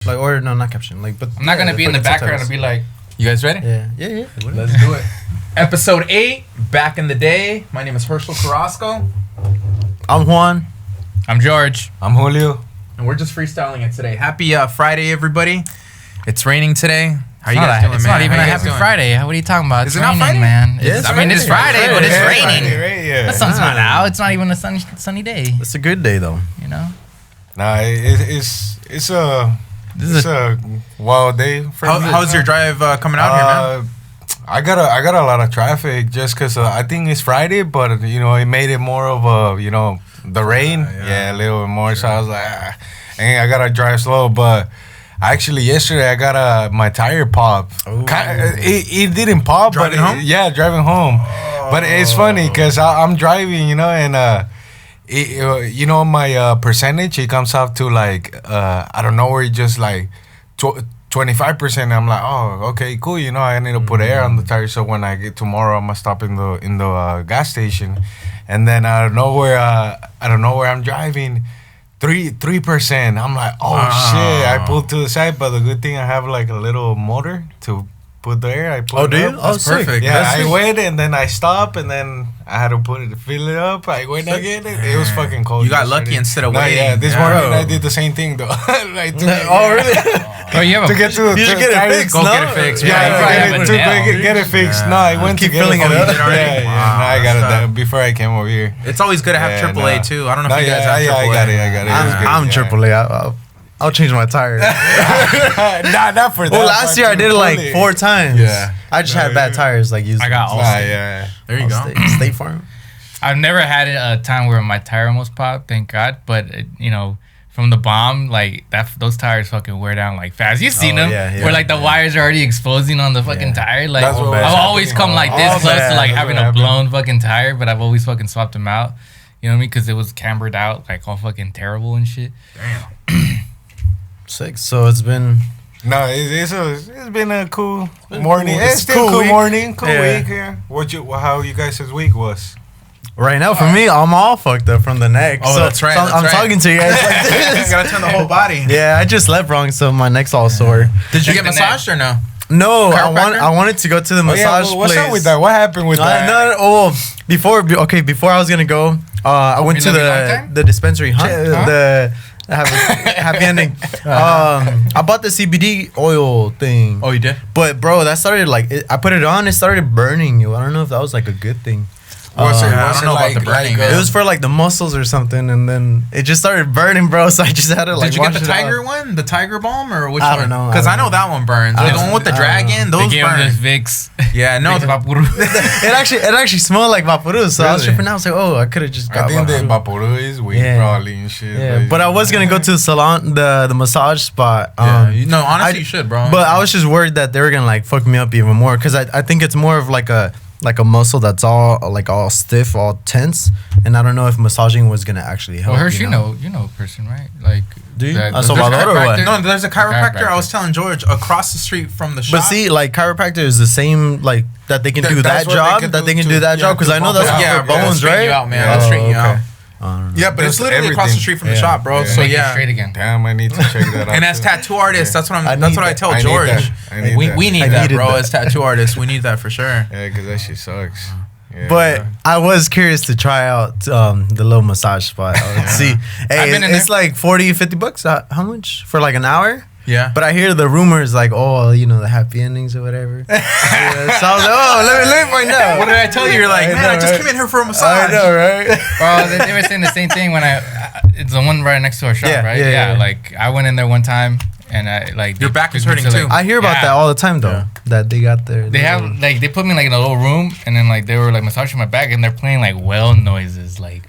Like, or no, not caption. Like, but I'm not gonna be in the background and be like, "You guys ready?" Yeah. Let's do it. Episode 8, back in the day. My name is Herchell Carrasco. I'm Juan. I'm George. I'm Julio. And we're just freestyling it today. Happy Friday, everybody. It's raining today. How you guys doing, man? It's not even How a you guys happy doing? Friday. What are you talking about? Is It's it not raining, Friday? man. Yeah, I mean, it's Friday, but it's raining. Right, yeah. The sun's not out. It's not even a sunny day. It's a good day though. You know. Nah, it's a wild day. For me. How's your drive coming out here, man? I got a lot of traffic just because I think it's Friday, but it made it more of a the rain, a little bit more. So I was like, and I gotta drive slow. But actually, yesterday I got my tire popped. It didn't pop, Driving home? Driving home. But it's funny because I'm driving, and my percentage, it comes up to like I don't know where it just like 25%. I'm like, oh, okay, cool. I need to put air on the tire, so when I get tomorrow, I'm gonna stop in the gas station, and then I don't know where I'm driving. 3%. I'm like, oh shit! I pulled to the side, but the good thing I have like a little motor to put the air. I put it up. Oh, perfect. Yeah, I went and then I stopped and then I had to fill it up. I went again. It was fucking cold. You got lucky instead of waiting. Yeah, this morning I did the same thing though. Like, Really? Oh, you have to get to you should get it fixed. Go get it fixed. Get it fixed. No, I went to keep get filling it up. Yeah, no, I got it done before I came over here. It's always good to have AAA too. I don't know if you guys have AAA. I got it. I'm AAA. I'll change my tire. Not for that. Well, last year I did it like 4 times. Yeah. I just had bad tires. Like using. I got all. Yeah. There you go. State Farm. I've never had a time where my tire almost popped, thank God. But from the bomb, like those tires fucking wear down like fast. You've seen them, where like the wires are already exposing on the fucking tire. Like I've always come like this close to like having a blown fucking tire, but I've always fucking swapped them out. You know what I mean? Because it was cambered out, like all fucking terrible and shit. Damn. Sick. So it's been. No, it's been a cool morning. Cool. It's still cool week. morning, cool week here. How you guys' week was? Right now, for me, I'm all fucked up from the neck. Oh, that's right. So I'm talking to you guys like You this. gotta turn the whole body. Yeah, I just slept wrong, so my neck's all sore. Did you get massaged or no? No, I wanted to go to the massage place. What's up with that? What happened with that? No. Before I was gonna go, I went to the dispensary. The happy ending. I bought the CBD oil thing. Oh, you did? But bro, that started I put it on. It started burning you. I don't know if that was like a good thing. I don't know about the burning. It was for like the muscles or something, and then it just started burning, bro. So I just had to like. Did you get wash the it tiger out. one, the tiger balm, or which one? I don't know. Because I know that one burns. The one with the dragon, those They gave him burn. this Vicks. Yeah, no. Vicks Vaporub. It actually smelled like Vaporub, so I was tripping out. I was like, oh, I could have just got I think the Vaporub. Vaporub is weed probably and shit. Yeah, but I was gonna go to the salon, the massage spot. No, honestly, you should, bro. But I was just worried that they were gonna like fuck me up even more, because I think it's more of like a muscle that's all stiff, all tense, and I don't know if massaging was gonna actually help. Well, Hersh, you know a person, right? Like, do you? That, Salvador or what? No, there's a chiropractor. I was telling George across the street from the shop. But see, like chiropractor is the same, like that they can do that job, because I know that's for bones, right? You out, man. That's straighten you out. Yeah, but it's literally across the street from the shop, bro. So yeah, straight again. Damn, I need to check that out. And as tattoo artists, that's what I tell I George. We need that, bro. that. As tattoo artists, we need that for sure. Yeah, because that shit sucks. Yeah. But I was curious to try out the little massage spot. Let's see. Hey, it's like $40-$50. How much for like an hour? Yeah. But I hear the rumors like, the happy endings or whatever. So I was like, let me find out. What did I tell you? You're like, man, I just came in here for a massage. I know, right? Well, they were saying the same thing when it's the one right next to our shop, right? Yeah. Like I went in there one time. And I like your back is hurting too. I hear about that all the time though. That they got their. They have like they put me like in a little room, and then like they were like massaging my back, and they're playing like well noises, like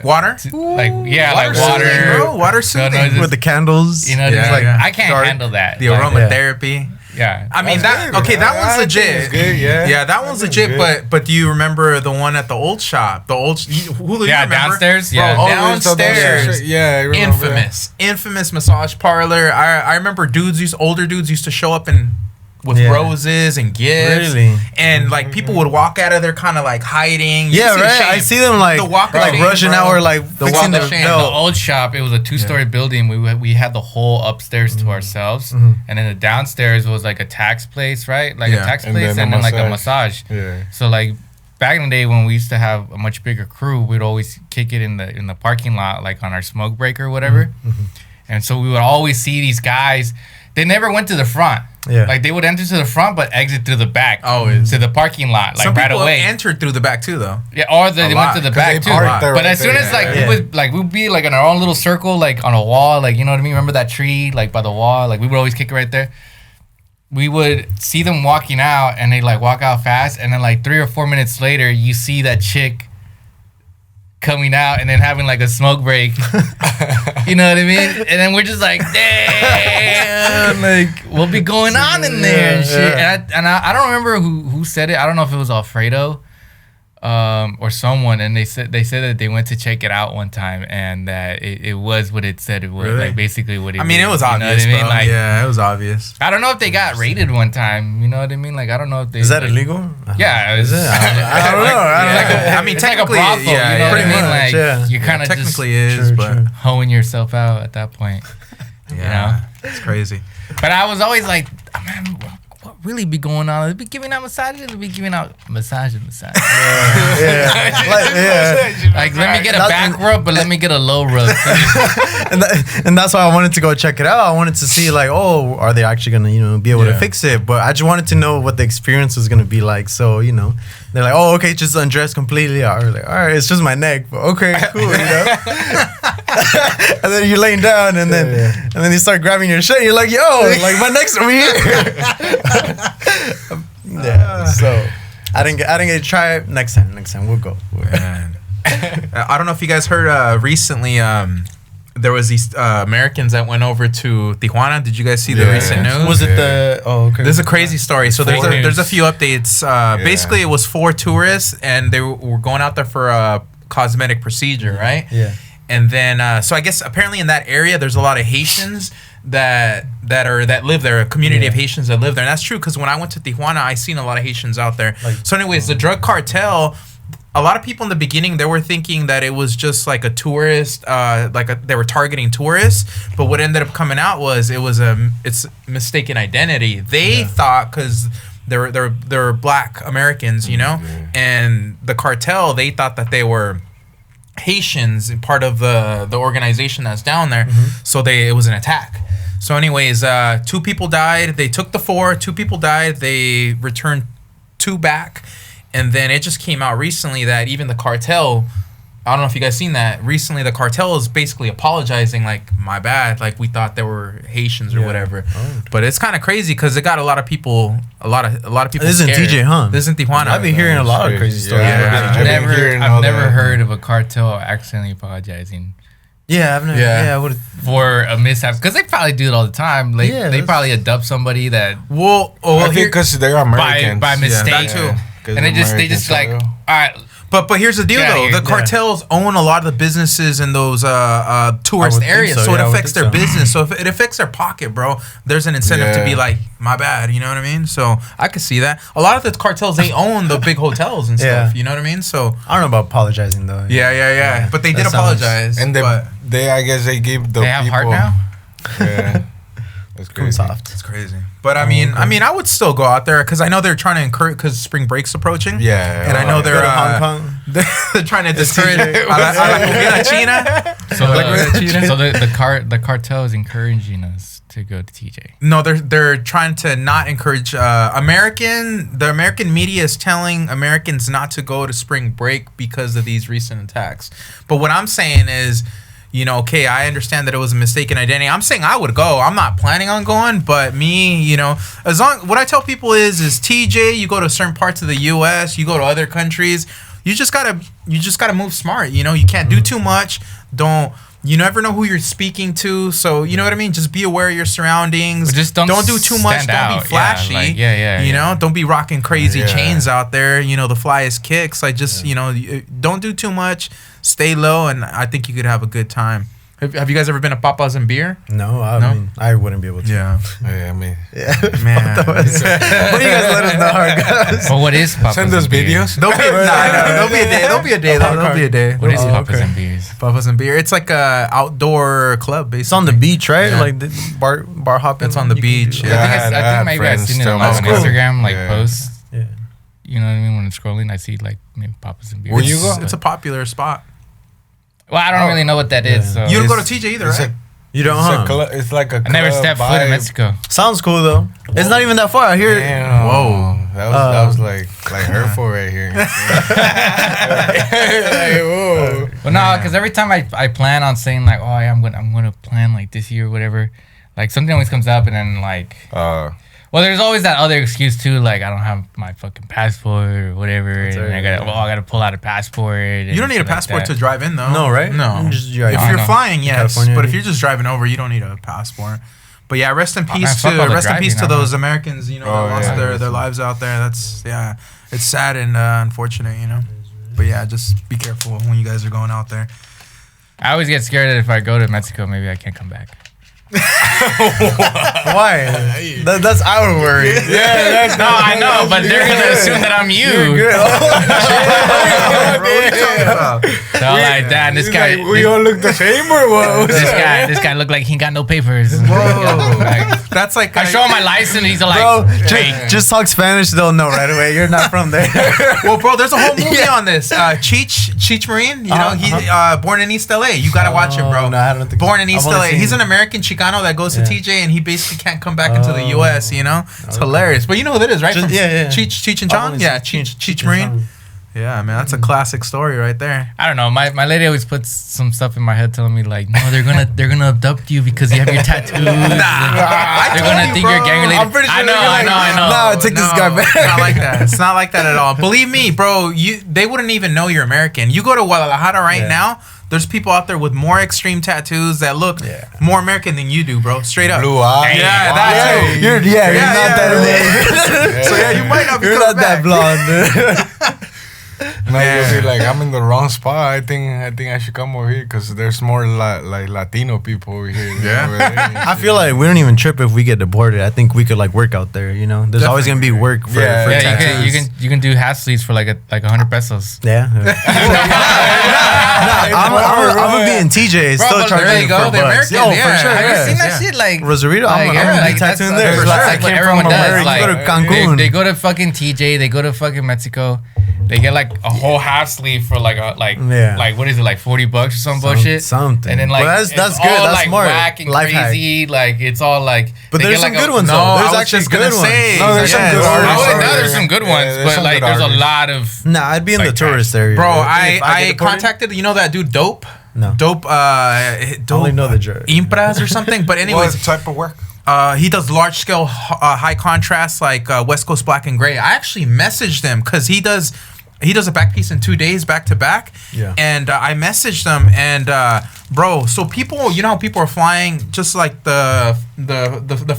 water, like water, soothing, bro. Water soothing with the candles. I can't handle that. The aromatherapy. Yeah, I mean that. Okay, that one's legit. Good, yeah, that one's legit. But do you remember the one at the old shop? The old downstairs. Bro, downstairs. Yeah, I remember. Infamous massage parlor. I remember older dudes used to show up and with roses and gifts. Really? And like people would walk out of there kind of like hiding. Yeah, right. I see them like rushing out or like fixing the old shop. It was a 2-story building. We had the whole upstairs to ourselves, and then the downstairs was like a tax place, right? Like a tax place, and then like a massage. Yeah. So like back in the day when we used to have a much bigger crew, we'd always kick it in the parking lot, like on our smoke break or whatever. And so we would always see these guys. They never went to the front. Yeah. Like they would enter to the front but exit through the back. Always. To the parking lot. Like some right away. Entered through the back too though. Yeah, or they went to the back too. But as soon as we'd be like in our own little circle, like on a wall, like you know what I mean? Remember that tree like by the wall? Like we would always kick it right there. We would see them walking out and they like walk out fast, and then like 3 or 4 minutes later you see that chick coming out and then having like a smoke break. You know what I mean? And then we're just like, damn, like what'll be going on in there and shit. And I don't remember who said it. I don't know if it was Alfredo or someone, and they said that they went to check it out one time and that it was what it said it was. Really? Like basically what it was. It was obvious, you know what I mean? Like, yeah, it was obvious. I don't know if they got raided one time. You know what I mean? Like I don't know if they. Is that illegal? Yeah, is it? I don't know. It's like a brothel. Yeah, you know what I mean? Like you're kind of technically just but hoeing yourself out at that point. Yeah, you know? It's crazy. But I was always like, man, what really be going on? They be giving out massages. They be giving out massages. Like let me get a back rub, but let me get a low rub. and that's why I wanted to go check it out. I wanted to see like, oh, are they actually gonna be able to fix it? But I just wanted to know what the experience was gonna be like. So they're like, oh, okay, just undress completely. I was like, all right, it's just my neck, but okay, cool, And then you're laying down, and then you start grabbing your shit. And you're like, yo, like my neck's over here. So I didn't get to try it. Next time we'll go. Man. I don't know if you guys heard recently. There was these Americans that went over to Tijuana. Did you guys see the recent news? Was it the? Oh, okay. There's a crazy story. So there's a few updates. Basically, it was 4 tourists, and they were going out there for a cosmetic procedure, right? Yeah. And then, so I guess apparently in that area, there's a lot of Haitians that live there, a community of Haitians that live there. And that's true because when I went to Tijuana, I seen a lot of Haitians out there. So anyways, the drug cartel, a lot of people in the beginning, they were thinking that it was just like a tourist, they were targeting tourists. But what ended up coming out was it's mistaken identity. They thought because they're Black Americans, and the cartel, they thought that they were Haitians, part of the organization that's down there. So it was an attack. So anyways, 2 people died. They took the 4. 2 people died. They returned 2 back. And then it just came out recently that even the cartel, I don't know if you guys seen that. Recently, the cartel is basically apologizing, like, my bad. Like, we thought they were Haitians or whatever. Oh. But it's kind of crazy because it got a lot of people, This isn't TJ, huh? This isn't Tijuana. I've been hearing a lot of crazy stories. I've never heard of a cartel accidentally apologizing. Yeah, I've never. For a mishap, because they probably do it all the time. Like, they probably adopt somebody that. I think because they're Americans by mistake. That too. And they just like, all right. But here's the deal though. The cartels own a lot of the businesses in those tourist areas, so it affects their business. So if it affects their pocket, bro, there's an incentive to be like, my bad. You know what I mean? So I could see that. A lot of the cartels, they own the big hotels and stuff. You know what I mean? So I don't know about apologizing though. Yeah. But they did apologize. And I guess they gave the they have people. Heart now? Yeah. That's crazy. Soft. It's crazy. But I mean, I would still go out there because I know they're trying to encourage because spring break's approaching. Yeah. And I know they're Hong Kong. They're trying to discourage China. So the cartel is encouraging us to go to TJ. No, they're trying to not encourage the American media is telling Americans not to go to spring break because of these recent attacks. But what I'm saying is, okay, I understand that it was a mistaken identity. I'm saying I would go. I'm not planning on going, but me, as long what I tell people is TJ, you go to certain parts of the US, you go to other countries, you just gotta move smart. You can't do too much. You never know who you're speaking to, so you know what I mean. Just be aware of your surroundings. Just don't do too much. Don't be flashy. Don't be rocking crazy chains out there. The flyest kicks. Like just don't do too much. Stay low, and I think you could have a good time. Have you guys ever been to Papas and Beer? No, I mean, I wouldn't be able to. Yeah. I mean, Man. But you guys let us know how it goes. But what is Papas send us and Beer? videos. There'll be a day. There'll be a day. There'll be a day. What is Papas and Beers? Papas and Beer. It's like a outdoor club, basically. It's on the beach, right? Yeah. Like the bar hopping. It's on the beach. Yeah. I think maybe I've seen it on That's cool. Instagram, like Yeah. posts. Yeah. You know what I mean? When I'm scrolling, I see like maybe Papas and Beers. Where you go? It's a popular spot. Well, I don't really know what that is. So. You don't go to TJ either, right? You don't, huh? It's like a I never stepped foot in Mexico. Sounds cool though. It's not even that far. I hear. Damn. Whoa. That was like hurtful right here. Like, whoa. Well, no, because every time I plan on saying like, oh, yeah, I'm gonna plan like this year or whatever, like something always comes up, and then like, well, there's always that other excuse too, like I don't have my fucking passport or whatever, and I gotta pull out a passport. You don't need a passport to drive in, though. No, right? No. Just If you're flying, yes. California, but if you're just driving over, you don't need a passport. But yeah, rest in peace to those Americans, you know, that lost their lives out there. That's it's sad and unfortunate, you know. But yeah, just be careful when you guys are going out there. I always get scared that if I go to Mexico, maybe I can't come back. Why? That's our worry. Yeah, no, I know, but they're gonna assume that I'm you. So like that, this guy. We all look the same or what? This guy looked like he got no papers. Whoa. That's like I show him my license, he's like, Bro, just talk Spanish. They'll know right away. You're not from there. well, bro, there's a whole movie on this. Cheech Marine, you know, he born in East LA. You gotta watch it, bro. No, I don't think born so. in East I've only LA. seen He's an American Chicano that goes to TJ, and he basically can't come back into the U.S. You know, it's hilarious. But you know who that is, right? Just- From yeah. Cheech and Chong. Yeah, Cheech Marine. Yeah, man, that's a classic story right there. I don't know. My lady always puts some stuff in my head telling me like, no, they're gonna abduct you because you have your tattoos. They're gonna think you're gang related. I'm pretty sure I know. No, take this guy back. It's not like that. It's not like that at all. Believe me, bro. They wouldn't even know you're American. You go to Guadalajara right now. There's people out there with more extreme tattoos that look more American than you do, bro. Straight up. Blue eyes. Yeah, that too. You're not that. So yeah, you might not be You're coming not that back. blonde. No, you'll be like, I'm in the wrong spot. I think I should come over here because there's more like Latino people over here. Yeah. Over there. I feel like we don't even trip if we get deported. I think we could like work out there. You know, there's always gonna be work for tattoos. You can do half sleeves for like 100 pesos. Yeah. I'm gonna be in TJ. Bro, Still but charging there you go, $4. the American, Yo, yeah. for sure. Have you seen that Yeah. shit? Like Rosarito, I'm gonna be tattooing there. That's what everyone does. Like, you go to Cancun. They go to fucking TJ. They go to fucking Mexico. They get like a whole half sleeve for like what is it, like $40 or some bullshit? Something. And then like Well, that's good. all That's like smart. whack and Life hack. crazy. Like it's all like. But there's some good ones No, though. I There's was actually just good gonna ones. say, No, there's some yes. good Oh, artists. Oh, now there's some good ones, there's but some like good there's a artists. lot of. Nah, I'd be in the Like tourist area. Bro, If I get deported, contacted, you know that dude Dope? No. Dope, I only know the jerk. Impras or something. But What anyways, type of work? he does large scale high contrast like West Coast Black and Gray. I actually messaged him because he does a back piece in 2 days back to back. Yeah. And I messaged them and bro, so people, you know how people are flying, just like the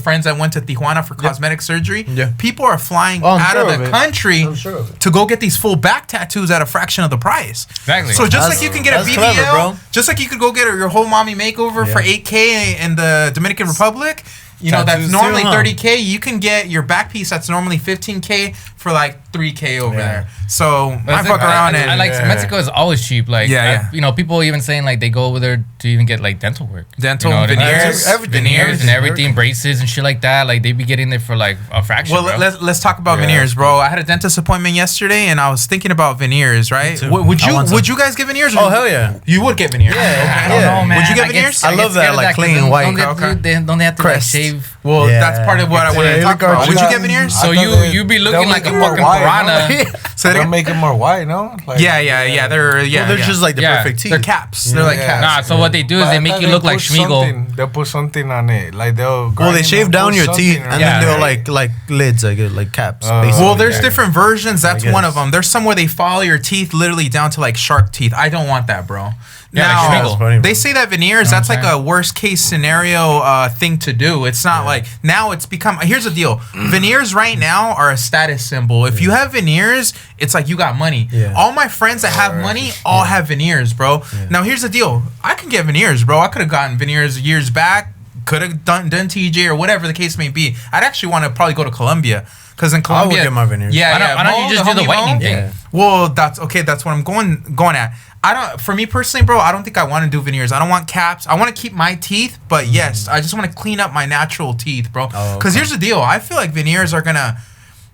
friends that went to Tijuana for cosmetic surgery. Yeah. People are flying I'm out sure of the of it. country I'm sure of it. to go get these full back tattoos at a fraction of the price. Exactly. So just That's- like you can get a that's BBL, clever, bro. just like you could go get your whole mommy makeover for $8K in the Dominican Republic. You know, that's Tattoos normally too, huh? $30K. You can get your back piece that's normally $15K for like $3K over there. So I fuck around and I like Mexico is always cheap. Like you know, people even saying like they go over there to even get like dental work, dental, you know, veneers, veneers and everything, braces and shit like that. Like they be getting there for like a fraction. Well, bro. let's talk about veneers, bro. I had a dentist appointment yesterday, and I was thinking about veneers. Right? too. Would you guys get veneers? Oh hell yeah. You would get veneers. I don't know, man. Would you get I veneers? I love that, like, clean white. Don't they have to like Crest. shave? Well, Yeah. that's part of what I wanted to talk about. Would you get veneers? So you be looking like a fucking piranha. So They'll make it more white, no? Like, yeah. They're They're just like the perfect teeth. they're caps. They're like caps. Nah, so what they do is But they I make thought you look like put Schmiegel. something- They'll put something on it, like they'll. Well, grind they it shave and down put your something teeth on and it. then they'll Yeah. like lids, like caps. Oh. basically. Well, there's Yeah. different versions. That's I one guess. of them. There's some where they follow your teeth literally down to like shark teeth. I don't want that, bro. Yeah, like Now, Schmiegel. Funny, bro. they say that veneers, that's like a worst case scenario thing to do. It's not like, now it's become, here's the deal. Veneers right now are a status symbol. If you have veneers, it's like you got money. Yeah. All my friends that have money all have veneers, bro. Yeah. Now here's the deal. I can get veneers, bro. I could have gotten veneers years back. Could have done TJ or whatever the case may be. I'd actually want to probably go to Colombia. Because in Colombia, I would get my veneers. Yeah, why don't you just do the whitening thing? Yeah. Well, that's okay. That's what I'm going at. I don't. For me personally, bro, I don't think I want to do veneers. I don't want caps. I want to keep my teeth, but yes, I just want to clean up my natural teeth, bro. Because here's the deal. I feel like veneers are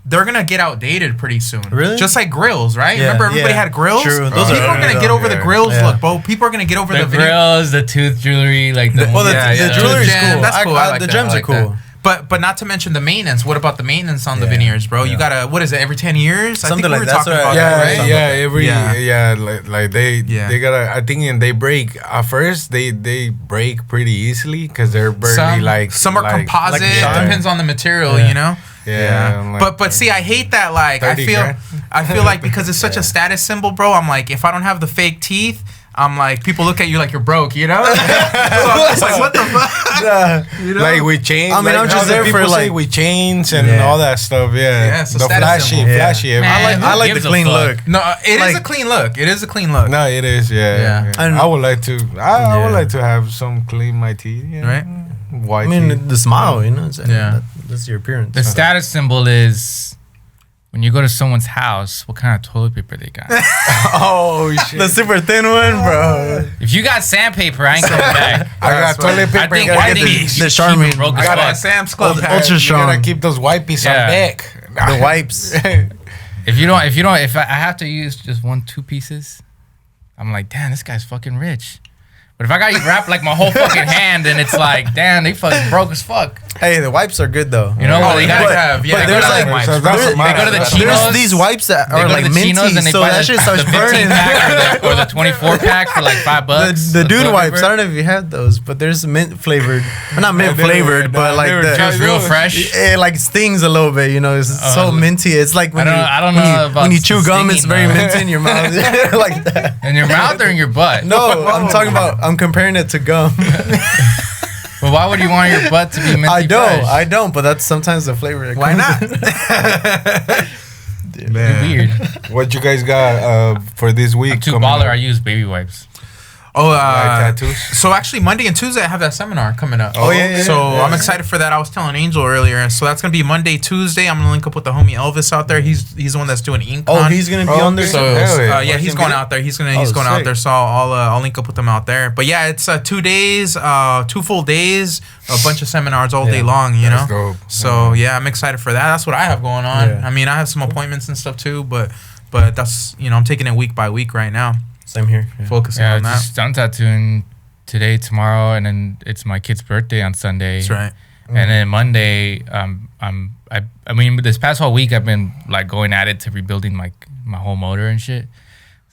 they're gonna get outdated pretty soon. Really? Just like grills, right? Yeah, Remember everybody had grills? True. Those people are gonna get over the grills look, bro. People are gonna get over the grills, the tooth jewelry, like the jewelry's cool. That's cool. The gems are cool. But not to mention the maintenance. What about the maintenance on the veneers, bro? You gotta, what is it, every 10 years? Something I think like that. They gotta. I think they break. At first, they break pretty easily because they're barely some are composite. It depends on the material, you know. Yeah. But see, I hate that. Like I feel like because it's such a status symbol, bro. I'm like, if I don't have the fake teeth, I'm like, people look at you like you're broke, you know? So I'm just like, what the fuck? You know? Like with chains. I mean, like I'm just there for like with chains and all that stuff. Yeah, it's a the flashy. Man, I like the clean look. No, it is a clean look. It is a clean look. No, it is. Yeah. I would like to. I would like to have some clean my teeth. Yeah. Right. White. I mean, teeth. the smile, you know. That's your appearance. The status symbol is when you go to someone's house, what kind of toilet paper they got. Oh shit! The super thin one, bro. If you got sandpaper, I ain't coming back. I got toilet paper. I think the Charmin. I got a Sam's Club ultra strong. You gotta keep those wipes on deck. The wipes. If I have to use just 1-2 pieces, I'm like, damn, this guy's fucking rich. But if I got you wrapped like my whole fucking hand, and it's like, damn, they fucking broke as fuck. Hey, the wipes are good though. You know what they gotta have? Yeah, but there's like wipes. they go to the Chinos. There's these wipes that are like minty, so that shit starts burning. Or the 24 pack for like $5. The dude wipes. I don't know if you had those, but there's mint flavored. Well, not mint flavored, but like just real fresh. It like stings a little bit. You know, it's so minty. It's like when you chew gum, it's very minty in your mouth, like that. In your mouth or in your butt? No, I'm comparing it to gum. But why would you want your butt to be minty I don't, but that's sometimes the flavor. Why not? Man. Weird. What you guys got for this week? I'm too baller. I use baby wipes. Oh, tattoos. So actually, Monday and Tuesday I have that seminar coming up. Oh yeah. So I'm excited for that. I was telling Angel earlier. So that's gonna be Monday, Tuesday. I'm gonna link up with the homie Elvis out there. He's the one that's doing ink. Oh, he's gonna be on there. So he's going out there. He's going out there. So I'll link up with him out there. But yeah, it's 2 days, 2 full days, a bunch of seminars all day long. You know. Dope. So yeah, I'm excited for that. That's what I have going on. Yeah. I mean, I have some appointments and stuff too, but that's I'm taking it week by week right now. Same here. Focusing on that. I'm tattooing today, tomorrow, and then it's my kid's birthday on Sunday. That's right. And then Monday, I mean, this past whole week I've been like going at it to rebuilding my whole motor and shit.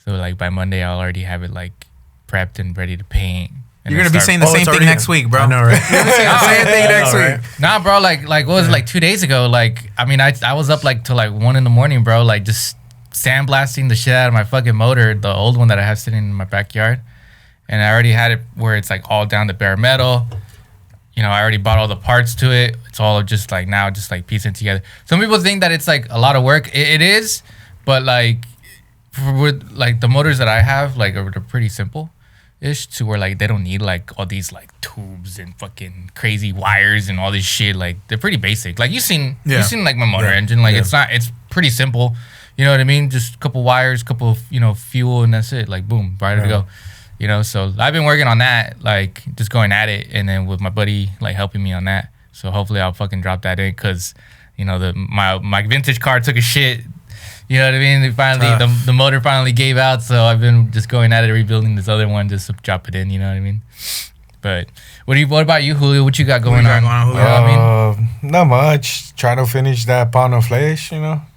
So like by Monday I'll already have it like prepped and ready to paint. You're gonna be saying the same thing next week, bro. I know, right? You're gonna be saying the same thing next week. Nah, bro. Like what was it, like 2 days ago? Like I mean, I was up like till like 1 a.m, bro. Like just sandblasting the shit out of my fucking motor, the old one that I have sitting in my backyard, and I already had it where it's like all down to bare metal. You know, I already bought all the parts to it. It's all just like now, just like piecing together. Some people think that it's like a lot of work. It is, but like with like the motors that I have, like they're pretty simple-ish to where like they don't need like all these like tubes and fucking crazy wires and all this shit. Like they're pretty basic. Like you've seen like my motor engine. Like it's pretty simple. You know what I mean? Just a couple wires, couple of, fuel, and that's it. Like, boom, ready to go. You know, so I've been working on that, like, just going at it, and then with my buddy, like, helping me on that. So hopefully I'll fucking drop that in because, my vintage car took a shit. You know what I mean? The motor finally gave out, so I've been just going at it, rebuilding this other one just to drop it in, you know what I mean? But what about you, Julio? What you got going on? Not much. Trying to finish that pound of flesh,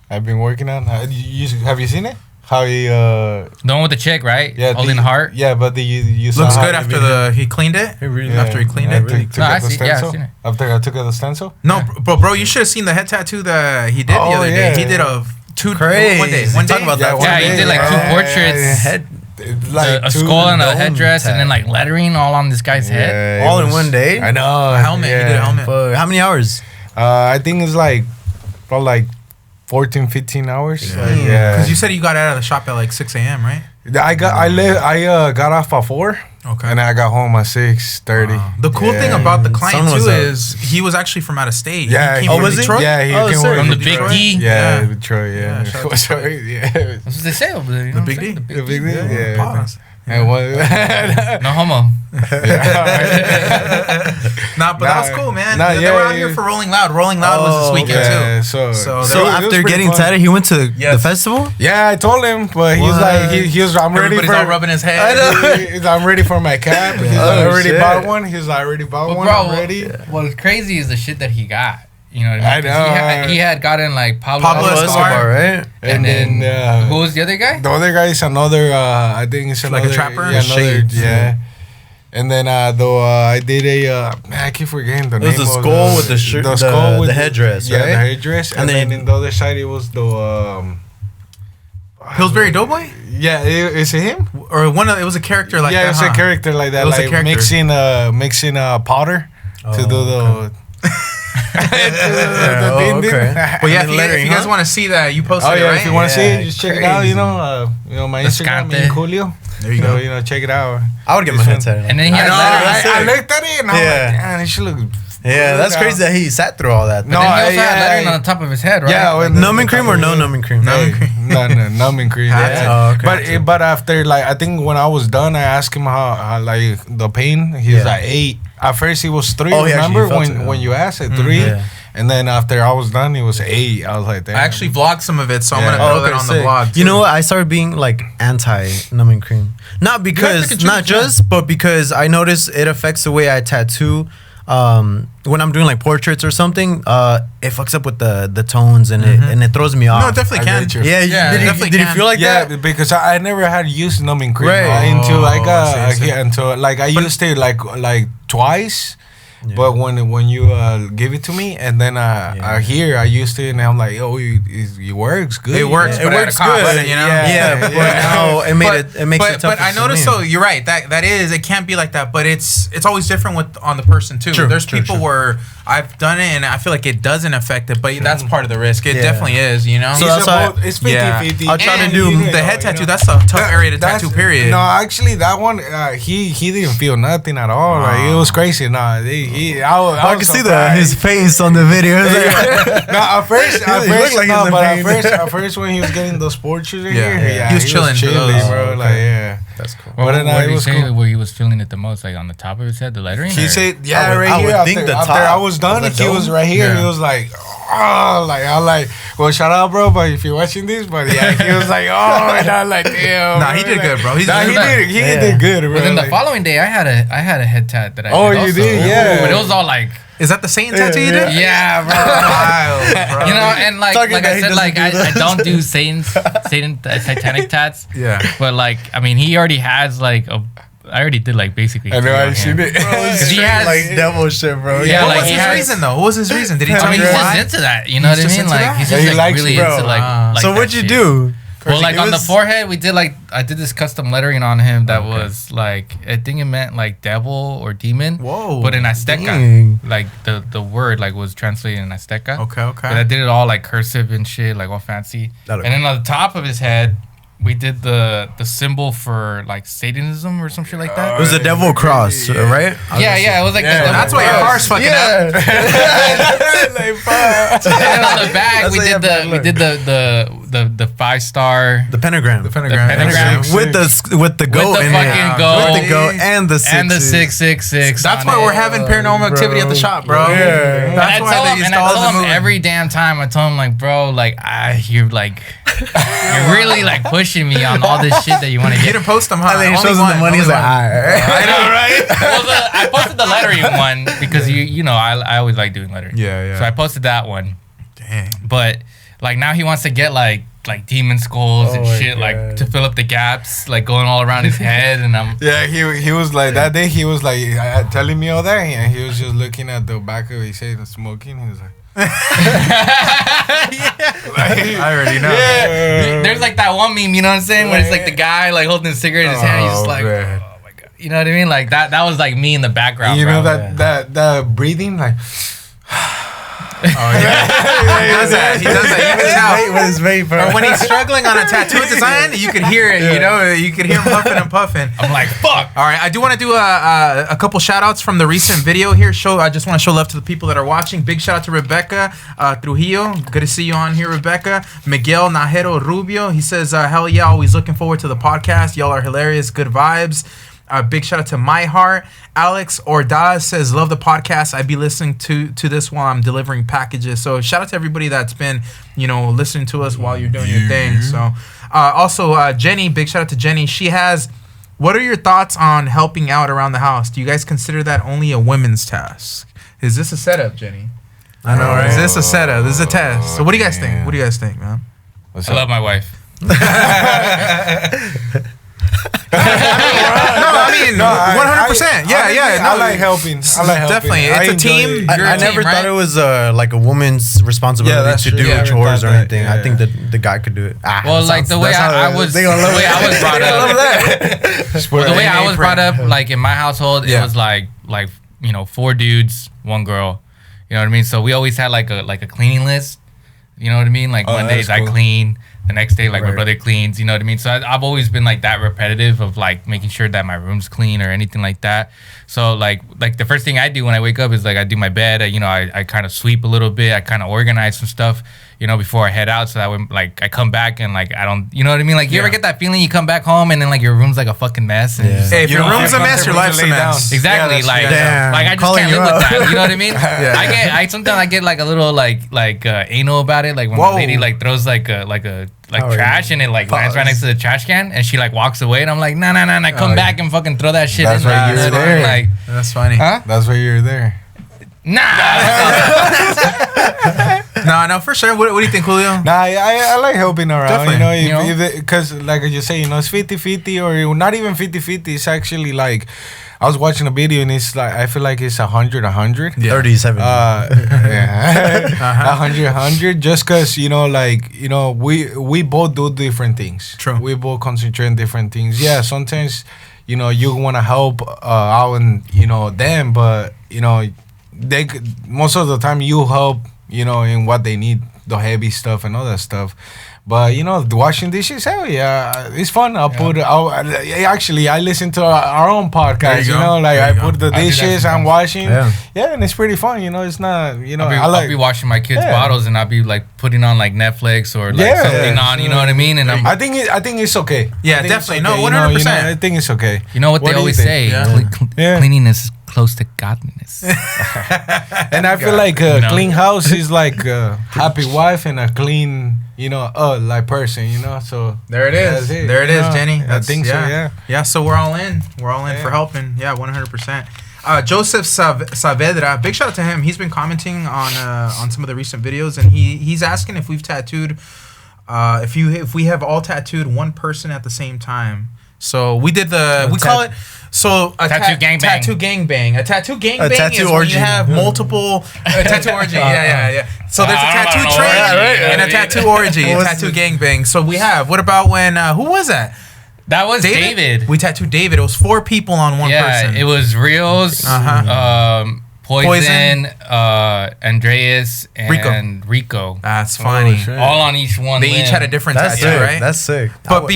I've been working on. Have you seen it? How he the one with the chick, right? Yeah, holding the heart. Yeah, but you saw looks good after he cleaned it. After he cleaned it, I've seen it. After I took the stencil. No, bro, you should have seen the head tattoo that he did the other day. He did one day. Talk about that. Yeah, he did like 2 portraits. Like a skull and a headdress, and then like lettering all on this guy's head. All in one day. I know. A helmet. He did a helmet. How many hours? I think it's like probably like 14, 15 hours. Yeah. Because you said you got out of the shop at like 6 a.m., right? I got off at 4. Okay. And I got home at 6:30. Wow. The cool thing about the client too is he was actually from out of state. Yeah. He came from Detroit? Yeah, he came from the Big D. Yeah, Detroit. Yeah. Shout out That's what they say over there. The Big D. The Big D. Yeah. Pause. And what? No homo. Nah, but that was cool, man. They were out here for Rolling Loud. Rolling Loud was this weekend too. So after getting tatted, he went to the festival. Yeah, I told him, but he's like, he was. I'm ready Everybody's for. all rubbing his head. I know. I'm ready for my cap. He's like, I already bought one. He's like, I already bought one. I'm ready. What's crazy is the shit that he got. You know what I mean? I know. He had gotten like Pablo Escobar, right? And then who was the other guy? The other guy is another. I think it's like a trapper. Yeah, yeah. And then I did I keep forgetting the name. It was the skull with the shirt, the skull with the headdress, right? Yeah, the headdress. And then in the other side it was the Pillsbury Doughboy. Yeah, is it him or one? It was a character like that. Yeah, it was a character like that. It was like a mixing powder to do the. Okay. Well, yeah, if you guys want to see that, you posted it, right? If you want to see it, just check it out. You know, my Instagram, Ink Julio. There you go. You know, check it out. I would get my head tatted. And then he had I looked at it and I was like, damn, it should look. Yeah, that's crazy that he sat through all that. No, he also had lettering on the top of his head, right? Yeah, numbing cream or no numbing cream? No, numbing cream. But after, like, I think when I was done, I asked him how like the pain. He was like 8. At first, he was 3. Remember when you asked it 3? Yeah. And then after I was done, it was 8. I was like, damn. I actually vlogged some of it, so I'm gonna throw that on the vlog. You know what? I started being like anti numbing cream, not just, but because I noticed it affects the way I tattoo. When I'm doing like portraits or something, it fucks up with the tones and it throws me off. No, it definitely can. Yeah, did you feel like that? Yeah, because I never had used numbing cream until I used it like twice. Yeah. But when you give it to me and then I used it and I'm like, oh, it works good. It works. It works good. You know. Yeah. But now it makes it tough. But I noticed. So you're right. That is. It can't be like that. But it's always different on the person too. There's people where I've done it and I feel like it doesn't affect it, but that's part of the risk. It definitely is. You know. So it's 50-50. I'll try to do the head tattoo. That's a tough area to tattoo. Period. No, actually, that one he didn't feel nothing at all. Like it was crazy. Nah, I can see his face on the video. At first when he was getting those sports shoes in here, he was chilling, bro. Like, yeah. That's cool. What did he say where he was feeling it the most? Like on the top of his head, the lettering? He said, right here. After I was done, he was right here. He was like, well, shout out, bro, but if you're watching this, but he was like, and I'm like, damn. Nah, he did good, bro. He did good, bro. But then the following day, I had a head tat that I did. You did, yeah. But it was all like. Is that the Satan tattoo you did? Yeah, bro. Bro. You know, and like I said, like I don't do Satan satanic tats. Yeah. But like, I mean, he already has like I already did like basically. I know I seen it. Because he has like devil shit, bro. Yeah, what was his reason though? What was his reason? Did he tell you why? He's just into that. You know what I mean? Like he's just like really into like. So what'd you do? Well, like on the forehead, I did this custom lettering on him that was like, I think it meant like devil or demon. Whoa. But in Azteca, like the word like was translated in Azteca. Okay. But I did it all like cursive and shit, like all fancy. And then on the top of his head, we did the symbol for like Satanism or some shit like that. It was a devil cross, right? Yeah, it was like that's why your car's fucking up. And on the back, we did the 5-star, the pentagram, with the goat in it, with the goat and the 666. That's why we're having paranormal activity at the shop, bro. Yeah. That's why they installed him every damn time. I told him like, bro, like you're like. You're really like pushing me on all this shit that you want to get. You didn't post them, huh? And then he shows him the money. He's like, alright. I know, right? Well, I posted the lettering one because you know I always like doing lettering. Yeah. So I posted that one. Dang. But like now he wants to get like demon skulls and shit, like to fill up the gaps, like going all around his head, and I'm. Yeah, he was like that day. He was like telling me all that, and he was just looking at the back of his head and smoking. He was like. I already know. Yeah. There's like that one meme, you know what I'm saying, where it's like the guy like holding a cigarette in his hand, he's just like, man. Oh my god, you know what I mean? Like that was like me in the background. You know that breathing, like. He does that. You can tell. With his vape, or when he's struggling on a tattoo design, you can hear it. You know, you can hear him huffing and puffing. I'm like, fuck. All right, I do want to do a couple shout outs from the recent video here. I just want to show love to the people that are watching. Big shout out to Rebecca Trujillo. Good to see you on here, Rebecca. Miguel Najero Rubio. He says, hell yeah, always looking forward to the podcast. Y'all are hilarious. Good vibes. Big shout out to My Heart. Alex Ordaz says, love the podcast. I be listening to this while I'm delivering packages. So shout out to everybody that's been, listening to us while you're doing your thing. So also Jenny, big shout out to Jenny. She has, what are your thoughts on helping out around the house? Do you guys consider that only a women's task? Is this a setup, Jenny? I know, right? Is this a setup? This is a test. So what do you guys think? What do you guys think, man? I love my wife. I mean, 100%. Yeah. I like helping. Definitely. It's a team. I never thought it was like a woman's responsibility to do chores or anything. Yeah. I think that the guy could do it. The way I was brought up. The way I was brought up, like in my household, it was like 4 dudes, 1 girl. You know what I mean? So we always had like a cleaning list. You know what I mean? Like Mondays I clean. The next day, like my brother cleans, you know what I mean? So I've always been like that repetitive of like making sure that my room's clean or anything like that. So like the first thing I do when I wake up is like I do my bed. I kind of sweep a little bit. I kind of organize some stuff, before I head out. So that when like I come back and like I don't, you know what I mean? Like you ever get that feeling you come back home and then like your room's like a fucking mess. And hey, if your room's a mess, your life's a mess. Exactly. Like I just can't live with that. You know what I mean? I sometimes I get like a little like anal about it. Like when my lady like throws like trash and it like lands right next to the trash can and she like walks away and I'm like nah and I come back and fucking throw that shit in there. You're there. Like that's funny. Huh? That's why you're there. No, for sure. What do you think, Julio? Nah, I like helping around. Definitely. Because like you say, it's 50-50 or not even 50-50. It's actually like I was watching a video and it's like I feel like it's 100-100. 37. 100 just because we both do different things. True. We both concentrate on different things. Yeah, sometimes you want to help out and them, but they most of the time you help in what they need, the heavy stuff and all that stuff. But washing dishes, hell yeah, it's fun. Actually, I listen to our own podcast. I put the dishes, I'm washing. Yeah, and it's pretty fun. It's not. I'll be washing my kids' bottles, and I'll be like putting on like Netflix or like something on. You know what I mean? And I think it's okay. Yeah, definitely. No, 100%. I think it's okay. You know what they always say? Cleanliness is close to godliness. And I feel like a clean house is like a happy wife and a clean. Like person, so there it is. There it is, Jenny. I think so, yeah. Yeah, so we're all in. We're all in for helping. Yeah, 100%. Joseph Saavedra, big shout out to him. He's been commenting on some of the recent videos, and he's asking if we've tattooed, if we have all tattooed one person at the same time. So we did call it. So a tattoo gangbang. Tattoo gangbang. A tattoo gangbang is orgy. when you have multiple tattoo orgy. Yeah. So there's a tattoo train and a tattoo orgy, a tattoo gangbang. So we have. What about when? Who was that? That was David. We tattooed David. It was 4 people on one person. Yeah, it was Rios, Poison, Andreas, and Rico. That's funny. All on each one. They each had a different tattoo, right? That's sick. But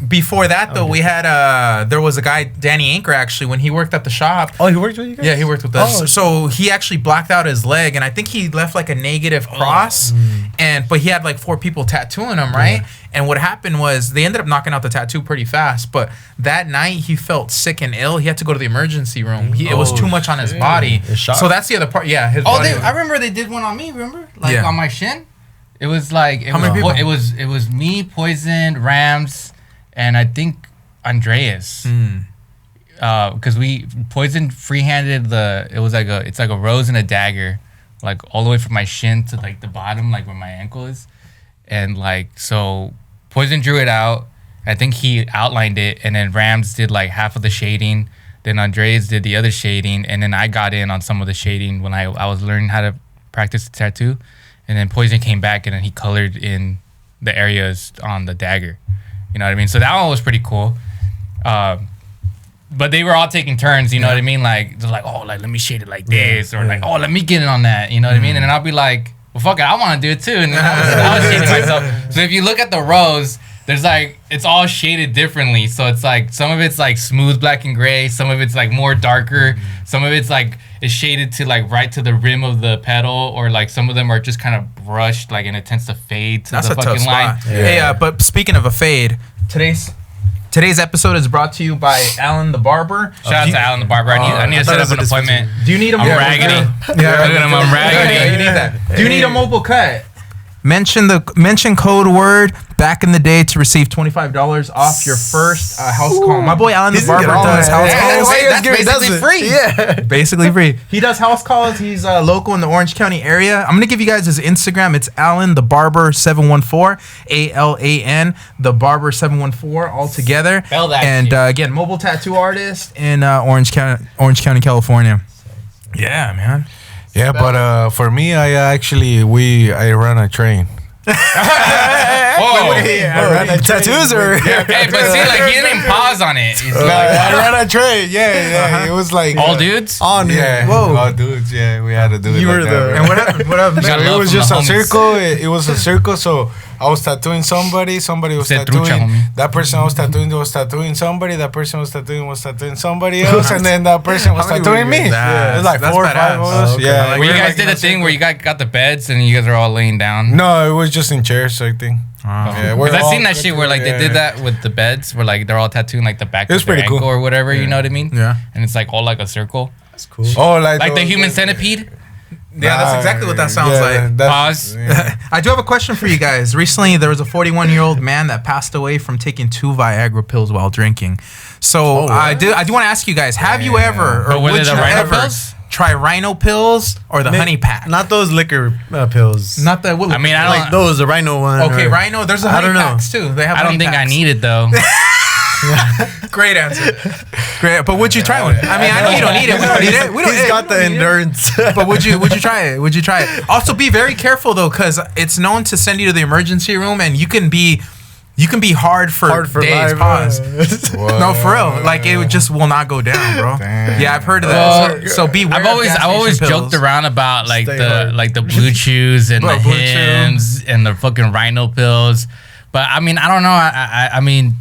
before that, though, we had there was a guy, Danny Anchor, actually, when he worked at the shop. Oh, he worked with you guys? Yeah, he worked with us. So he actually blacked out his leg, and I think he left like a negative cross. But he had like 4 people tattooing him, right? Yeah. And what happened was they ended up knocking out the tattoo pretty fast. But that night he felt sick and ill. He had to go to the emergency room. It was too much on his body. So that's the other part. Yeah. His body I remember they did one on me. Remember, on my shin. It was like many people? It was me, Poison, Rams, and I think Andreas. Because Poison freehanded it's like a rose and a dagger, like all the way from my shin to like the bottom, like where my ankle is, and like so. Poison drew it out. I think he outlined it, and then Rams did like half of the shading. Then Andreas did the other shading, and then I got in on some of the shading when I was learning how to practice the tattoo. And then Poison came back, and then he colored in the areas on the dagger. You know what I mean? So that one was pretty cool. but they were all taking turns. You know what I mean? Like they're like, oh, like let me shade it like this, or like, oh, let me get in on that. You know what I mean? And then I'll be like, well, fuck it, I want to do it too. And then I was shading myself. So if you look at the rows, there's like it's all shaded differently. So it's like some of it's like smooth black and gray, some of it's like more darker, some of it's like is shaded to like right to the rim of the pedal, or like some of them are just kind of brushed like and it tends to fade to That's the a tough fucking line. spot. Hey, but speaking of a fade, today's episode is brought to you by Alan the Barber. Shout out to Alan the Barber. I need to set up an appointment. Do you need a I'm raggedy. I'm raggedy. You need that. Do you need a mobile cut? Mention code word back in the day to receive $25 off your first house call. My boy Alan the Barber does house calls. That's basically free. Yeah, basically free. He does house calls. He's local in the Orange County area. I'm gonna give you guys his Instagram. It's Alan the Barber 714, ALAN the Barber 714 all together. Spell that and shit. Again, mobile tattoo artist in Orange County, California. Yeah, man. Yeah, but for me, I run a train. Whoa. Tattoos or Hey, but see, like he didn't pause on it. He's like, I ran a train. Yeah. It was like all dudes. on Yeah, Whoa. all dudes. Yeah, we had to do it. You like were that, the- bro. And what happened? What happened? Got So love it was from just the a homies. circle. It was a circle. So I was tattooing somebody. Somebody was Said tattooing. trucha, homie. That person was tattooing somebody. That person was tattooing somebody else. And then that person was How many tattooing were you me. guys? It was like That's 4 or 5 badass. of us. Oh, okay. Yeah. Where you We're guys like did in a a thing where you got the beds and you guys are all laying down. No, it was just in chairs, I think. Yeah, we're Because I've all seen that shit where like they yeah. did that with the beds, where like they're all tattooing like the back It was of their pretty ankle cool. or whatever. You know what I mean? Yeah. And it's like all like a circle, That's cool. Oh, like the those- human centipede. Yeah, that's exactly what that sounds like. Pause. Yeah. I do have a question for you guys. Recently, there was a 41-year-old man that passed away from taking 2 Viagra pills while drinking. So I do want to ask you guys: have you ever, or But were they would the you rhino ever pills? try rhino pills or the honey pack? Not those liquor pills. Not the. I mean, I don't. like those, the rhino one. Okay, or- rhino. There's the I honey don't know. packs too. They have. I don't honey think I packs. need it though. Great answer. Great, but would you try one? I mean, I know you don't need it. We don't need it. We don't. He's got the endurance. But would you try it? Would you try it? Also, be very careful though, because it's known to send you to the emergency room, and you can be hard for days. life. Pause. No, for real. Like it just will not go down, bro. Damn. Yeah, I've heard of Well, that. So beware. I've always pills. joked around about like Stay the hard. blue chews and Bro, the Blue Chew. Hims and the fucking rhino pills, but I mean I don't know. I mean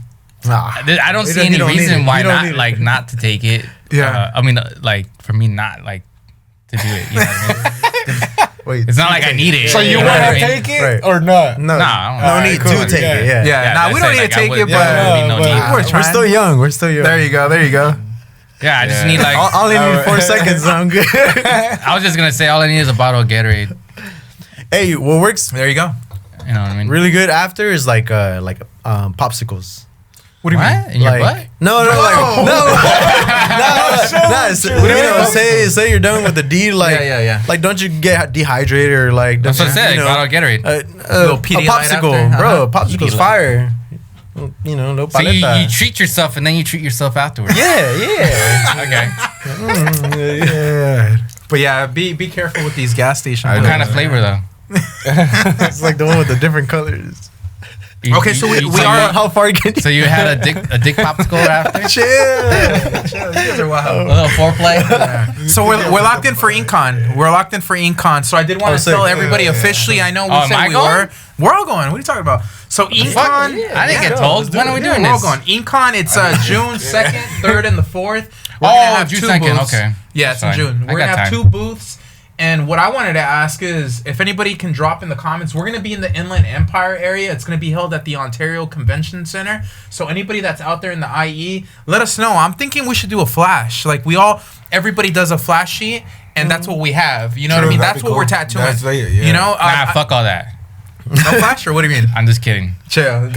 I don't see any reason why not to take it. Yeah. I mean like for me not like to do it. You know what I mean? Wait, It's not like I need it. So you know want what I to mean? take it Right. or not? No, Nah, I don't no know. need Alright, to cool. take Yeah. it. Yeah, Yeah, nah, we don't need to take it, but we're trying. We're still young. We're still young. There you go. There you go. Yeah, I just need like. All I need 4 seconds. And I'm good. I was just gonna say all I need is a bottle of Gatorade. Hey, what works There you go. You know what I mean? really good after is like popsicles. What do you mean? What? In your Like butt? no, say you're done with the D, like Yeah. like don't you get dehydrated or like That's what I don't said. you know, Bottle of Gatorade. Little a Pedialyte popsicle, after? bro. Uh-huh. Popsicle's Pedialyte. fire. You know, no So paleta. you treat yourself and then you treat yourself afterwards. yeah. Okay. Yeah. But yeah, be careful with these gas stations. What kind of flavor though? It's like the one with the different colors. Okay, so we are- How far can you? So you had a dick popsicle after? Chill. You guys are A wild. little foreplay. So we're locked in for Incon. We're locked in for Incon. So I did want to sick. tell everybody officially. I know we Oh, am said I we going? were. We're all going. What are you talking about? So Incon. I didn't get told. When are we doing We're all this? going. Incon. It's June 2nd, 3rd, and the 4th. We're Oh, gonna have June 2 2nd, booths. okay. Yeah, it's in That's fine. June. I We're gonna got have time. 2 booths. And what I wanted to ask is if anybody can drop in the comments, we're going to be in the Inland Empire area. It's going to be held at the Ontario Convention Center. So anybody that's out there in the IE, let us know. I'm thinking we should do a flash. Like everybody does a flash sheet, and that's what we have. You know what I mean? That'd That's be what we're cool. tattooing. That's like- yeah. You know? Nah, fuck all that. No flash, or what do you mean? I'm just kidding. Chill.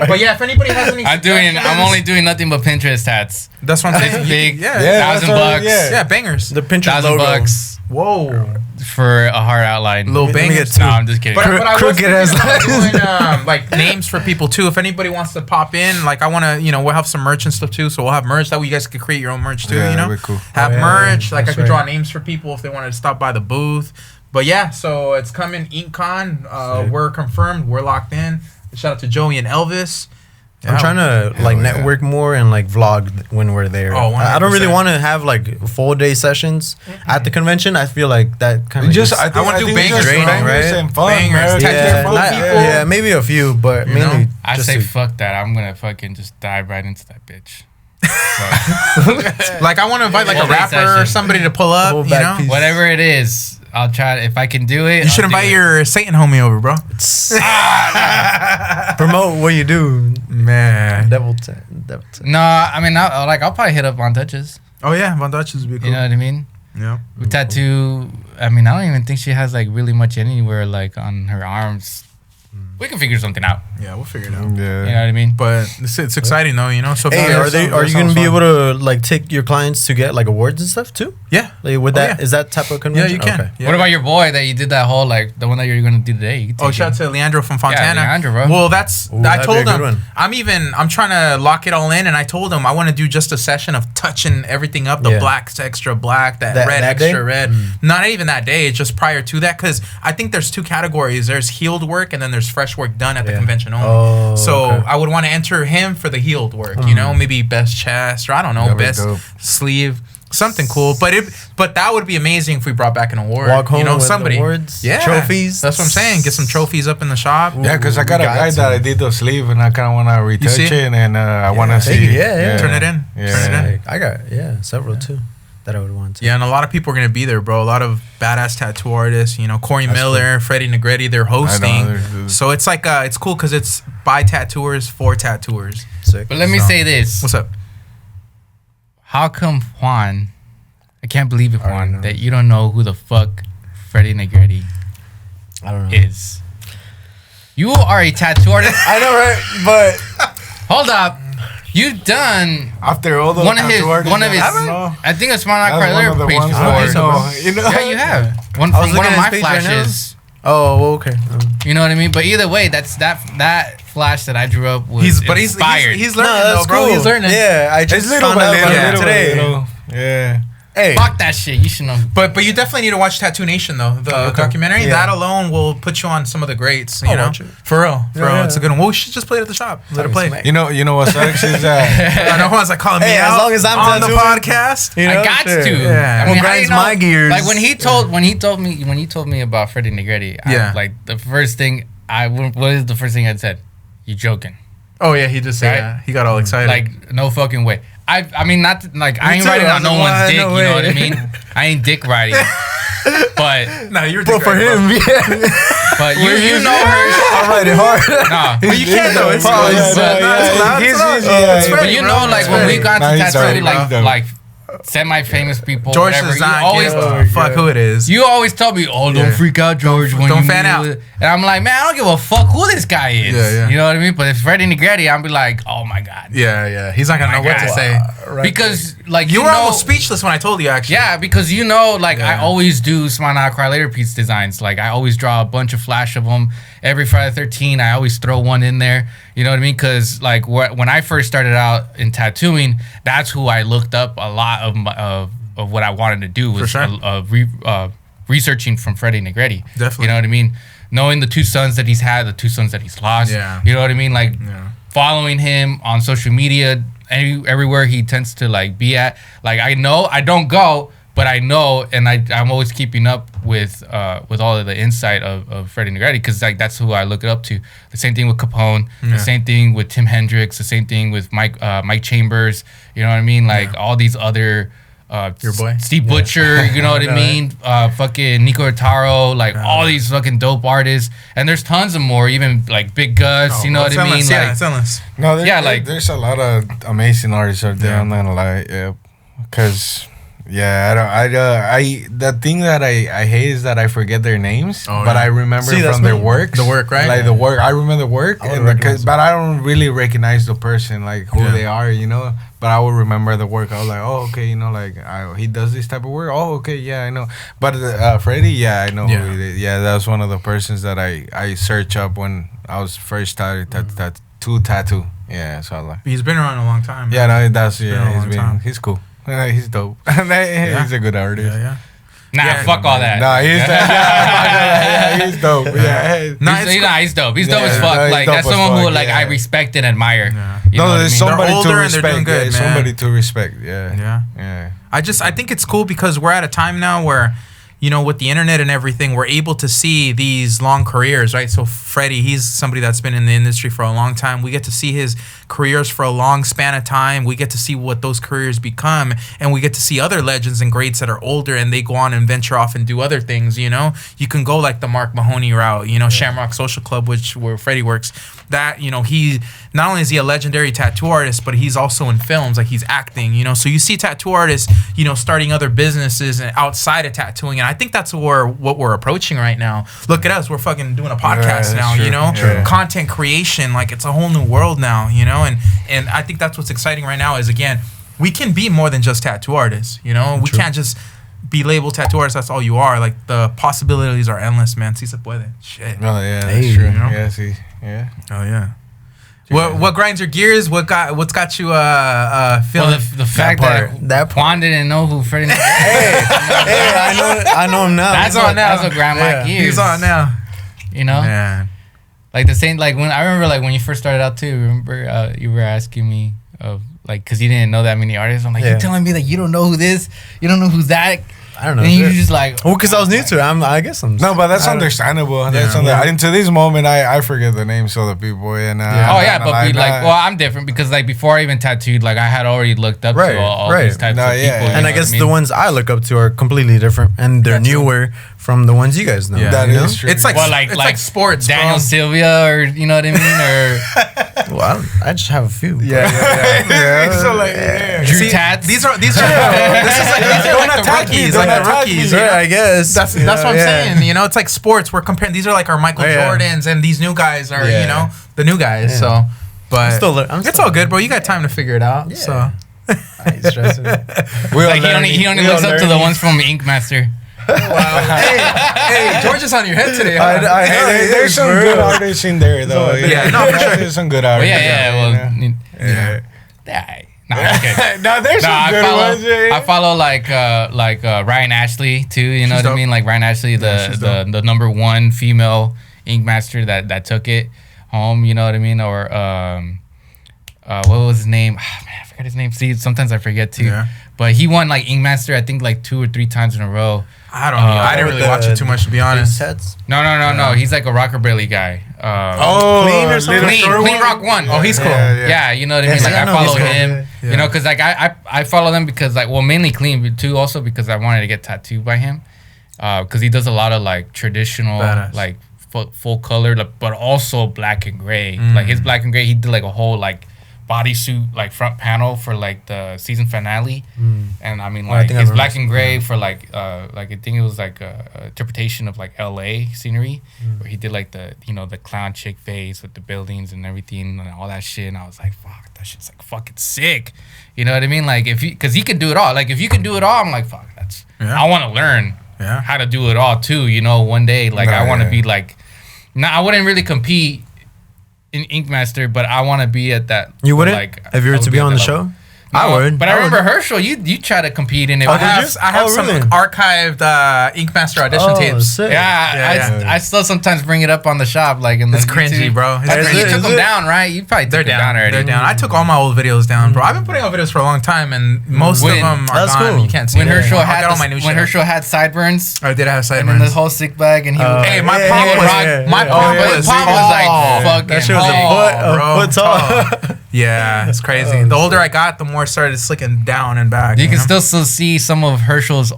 But yeah, if anybody has any I'm only doing nothing but Pinterest tats. That's what I'm saying. Big, Yeah. that's $1,000 what- yeah. Yeah, bangers. The Pinterest $1,000 logo. Whoa. for a hard outline. Little Let me bangers. get No, two. I'm just kidding. But I was Crooked thinking as about lines. doing like names for people too. If anybody wants to pop in, like I want to, we'll have some merch and stuff too. So we'll have merch that way you guys could create your own merch too. Yeah, You know, that'd be cool. have Oh, yeah, merch. yeah, Like I that's could right. draw names for people if they wanted to stop by the booth. But yeah, so it's coming. InkCon. We're confirmed. We're locked in. Shout out to Joey and Elvis. I'm trying to like network more and like vlog when we're there. Oh, 100%. I don't really want to have like full day sessions at the convention. I feel like that kind of I want to do bangers, right? And fun, Bangers, yeah, maybe a few, but mainly. I say fuck that. I'm gonna fucking just dive right into that bitch. Like I want to invite like a rapper or somebody to pull up, you know, whatever it is. I'll try if I can do it. You should invite your Satan homie over, bro. Promote what you do, man. Devil. No, I mean, I'll probably hit up on touches. Oh yeah, Von Dutchess would be cool. You know what I mean? Yeah. With tattoo, I mean, I don't even think she has like really much anywhere like on her arms. We can figure something out. Yeah, we'll figure it out. You Yeah. know what I mean? But it's exciting though, you know. So hey, are you gonna be able to like take your clients to get like awards and stuff too? Yeah. Like with that, is that type of convention? Yeah, you can. Okay. Yeah. What about your boy that you did that whole like the one that you're gonna do today? Shout out to Leandro from Fontana. Yeah, Leandro, bro. Well, I told him I'm trying to lock it all in, and I told him I want to do just a session of touching everything up. The black's extra black, that red extra red. Not even that day. It's just prior to that, because I think there's two categories. There's healed work, and then there's fresh work done at the convention only. I would want to enter him for the healed work. You know, maybe best chest, or I don't know, best sleeve. Something cool, but that would be amazing if we brought back an award. Walk home with somebody awards, trophies. That's what I'm saying. Get some trophies up in the shop. Yeah, because I got a guy that I did the sleeve, and I kind of want to retouch it, and I want to see. Turn it in. Yeah. Turn it in. I got several too that I would want to. Yeah, and a lot of people are gonna be there, bro. A lot of badass tattoo artists. You know, Corey Miller, Freddie Negretti. They're hosting. So it's like it's cool because it's by tattooers for tattooers. Sick. But let me say this. What's up? How come Juan? I can't believe it, Juan, that you don't know who the fuck Freddie Negretti is. You are a tattoo artist. I know, right? But hold up. You've done after all the one of his. I think it's Smart Carrera page before. Yeah, you have one from one of my flashes. Oh, okay. You know what I mean? But either way, that's that flash that I drew up was inspired. He's learning, though, bro. Cool. He's learning. Yeah, I just found out about it today. Yeah. Hey, fuck that shit. You should know. But you definitely need to watch Tattoo Nation though. The documentary. That alone will put you on some of the greats. You know, for real. It's a good one. Well, we should just play it at the shop. Let it play. You know what sucks is that I know Juan's like calling me out. As long as I'm on the podcast, you know, I got to. Yeah. I mean, grinds my gears. Like when he told me about Freddie Negretti. Like the first thing what is the first thing I said? You joking? Oh yeah, he just said he got all excited. Like no fucking way. I mean, not like I ain't riding on no one's dick. You know what I mean? I ain't dick riding. But no, you're dick for him, yeah. But you know her. I ride it hard. Nah, but you can't though. It's but you know, like when we got to tattoo, like semi-famous people, George whatever, you always fuck who it is. You always tell me, don't freak out, George. When don't you fan out. And I'm like, man, I don't give a fuck who this guy is. Yeah. You know what I mean? But if Freddie Negretti, I'll be like, oh my god. Yeah. He's not gonna know what to say. Because like you were almost speechless when I told you actually. Yeah, because you know, like I always do Smile Now Cry Later piece designs. Like I always draw a bunch of flash of them. Every Friday 13, I always throw one in there. You know what I mean? Because like when I first started out in tattooing, that's who I looked up a lot of what I wanted to do was researching from Freddie Negretti. Definitely. You know what I mean? Knowing the two sons that he's had, the two sons that he's lost. Yeah. You know what I mean? Like following him on social media, everywhere he tends to like be at. Like I know I don't go, but I know, and I'm always keeping up with all of the insight of Freddie Negretti because like that's who I look it up to. The same thing with Capone, the same thing with Tim Hendricks, the same thing with Mike Chambers. You know what I mean? Like all these other. Your boy Steve Butcher, you know what I mean? Fucking Nico Taro, like all these fucking dope artists, and there's tons of more. Even like Big Gus, you know what I mean? There's a lot of amazing artists out there. I'm not gonna lie, because. I the thing that I hate is that I forget their names, but I remember from their work. The work, right? Like the work, I remember the work, but I don't really recognize the person, like who they are, you know. But I will remember the work. I was like, oh, okay, you know, like he does this type of work. Oh, okay, yeah, I know. But Freddie, I know. Who he is. Yeah, that was one of the persons that I searched up when I was first started to tattoo. Yeah, so I like. He's been around a long time. Yeah, no, that's he's cool. He's dope. He's a good artist. Yeah. Nah, fuck all that. Nah, he's dope. Yeah, he's dope. He's dope as fuck. Like that's someone who like I respect and admire. No, there's somebody to respect. They're doing good, man. Somebody to respect. Yeah. I think it's cool because we're at a time now where, you know, with the internet and everything, we're able to see these long careers, right? So Freddie, he's somebody that's been in the industry for a long time. We get to see his careers for a long span of time. We get to see what those careers become, and we get to see other legends and greats that are older, and they go on and venture off and do other things, you know? You can go like the Mark Mahoney route, you know, Shamrock Social Club, where Freddie works. That, you know, he not only is he a legendary tattoo artist, but he's also in films, like he's acting, you know? So you see tattoo artists, you know, starting other businesses and outside of tattooing, and I think that's what we're approaching right now. Look at us, we're fucking doing a podcast now, you know? Content creation, like it's a whole new world now, you know? And I think that's what's exciting right now is, again, we can be more than just tattoo artists, you know? We can't just be labeled tattoo artists, that's all you are. Like, the possibilities are endless, man. Si se puede. Shit. Oh, yeah, that's true. You know? Yeah, see. Yeah. Oh, yeah. What grinds your gears? What's got you feeling? Well, the fact that Juan didn't know who Freddie was. I know him now. That's what grind my gears. He's on now. You know? Yeah. Like the same, like when I remember, like when you first started out too. Remember, you were asking me of like, cause you didn't know that many artists. I'm like, you're telling me that you don't know who this, you don't know who's that. I don't know. And you just like, well, because I was new to it. I guess I'm. No, but that's understandable. Until this moment, I forget the names of the people. And I'm different because like before I even tattooed, like I had already looked up to all these types of people. And I guess the ones I look up to are completely different, and they're newer from the ones you guys know. Yeah, that is true. It's like sports, Daniel Sylvia, or you know what I mean, or well, I just have a few. So like, Drew Tats. These are these are like the rookies, like the rookies. Yeah, I guess that's what I'm saying. You know, it's like sports. We're comparing. These are like our Michael Jordans, and these new guys are you know the new guys. Yeah. So, but it's all good, bro. You got time to figure it out. Yeah. So. He's stressing. Like he only looks up to the ones from Ink Master. Wow. hey, George is on your head today. Huh? There's some good artists in there, though. Yeah, no, for sure. There's some good artists. There's some good ones. I follow like Ryan Ashley too. You know what I mean? Like Ryan Ashley, the number one female ink master that took it home. You know what I mean? Or what was his name? Oh, man, I forgot his name. See, sometimes I forget too. Yeah. But he won like ink master, I think like 2 or 3 times in a row. I don't know. I didn't really watch it too much, to be honest. No. He's like a rockabilly guy. Clean or something? Clean Rock 1. Oh, he's cool. Yeah, you know what I mean? Like I follow him. Yeah. You know, because like I follow them because like, well, mainly Clean, but too also because I wanted to get tattooed by him. Because he does a lot of like traditional, like full color, but also black and gray. Like his black and gray, he did like a whole like bodysuit like front panel for like the season finale, and I mean like his black and gray for like I think it was like a interpretation of like LA scenery, where he did like the the clown chick face with the buildings and everything and all that shit, and I was like, fuck, that shit's like fucking sick, you know what I mean? Like because he could do it all. Like if you can do it all, I'm like, fuck, I want to learn how to do it all too. You know, one day like I want to be like, I wouldn't really compete in Ink Master, but I want to be at that. You wouldn't? Like, if you were to be on the show? No, I would. But I remember Herchell, you try to compete in it. I have some archived Ink Master audition tapes. Sick. Yeah, I still sometimes bring it up on the shop. Like it's cringy, YouTube. bro. You took them down, right? You probably took them down already. They're down. I took all my old videos down, bro. I've been putting out videos for a long time, and most of them are gone. Cool. You can't see when Herchell had sideburns. I did have sideburns. And then the whole sick bag, and he would. Hey, my palm was like fucking. That shit was a foot tall. Yeah, it's crazy. The older I got, the more it started slicking down and back. You can still see some of Herschel's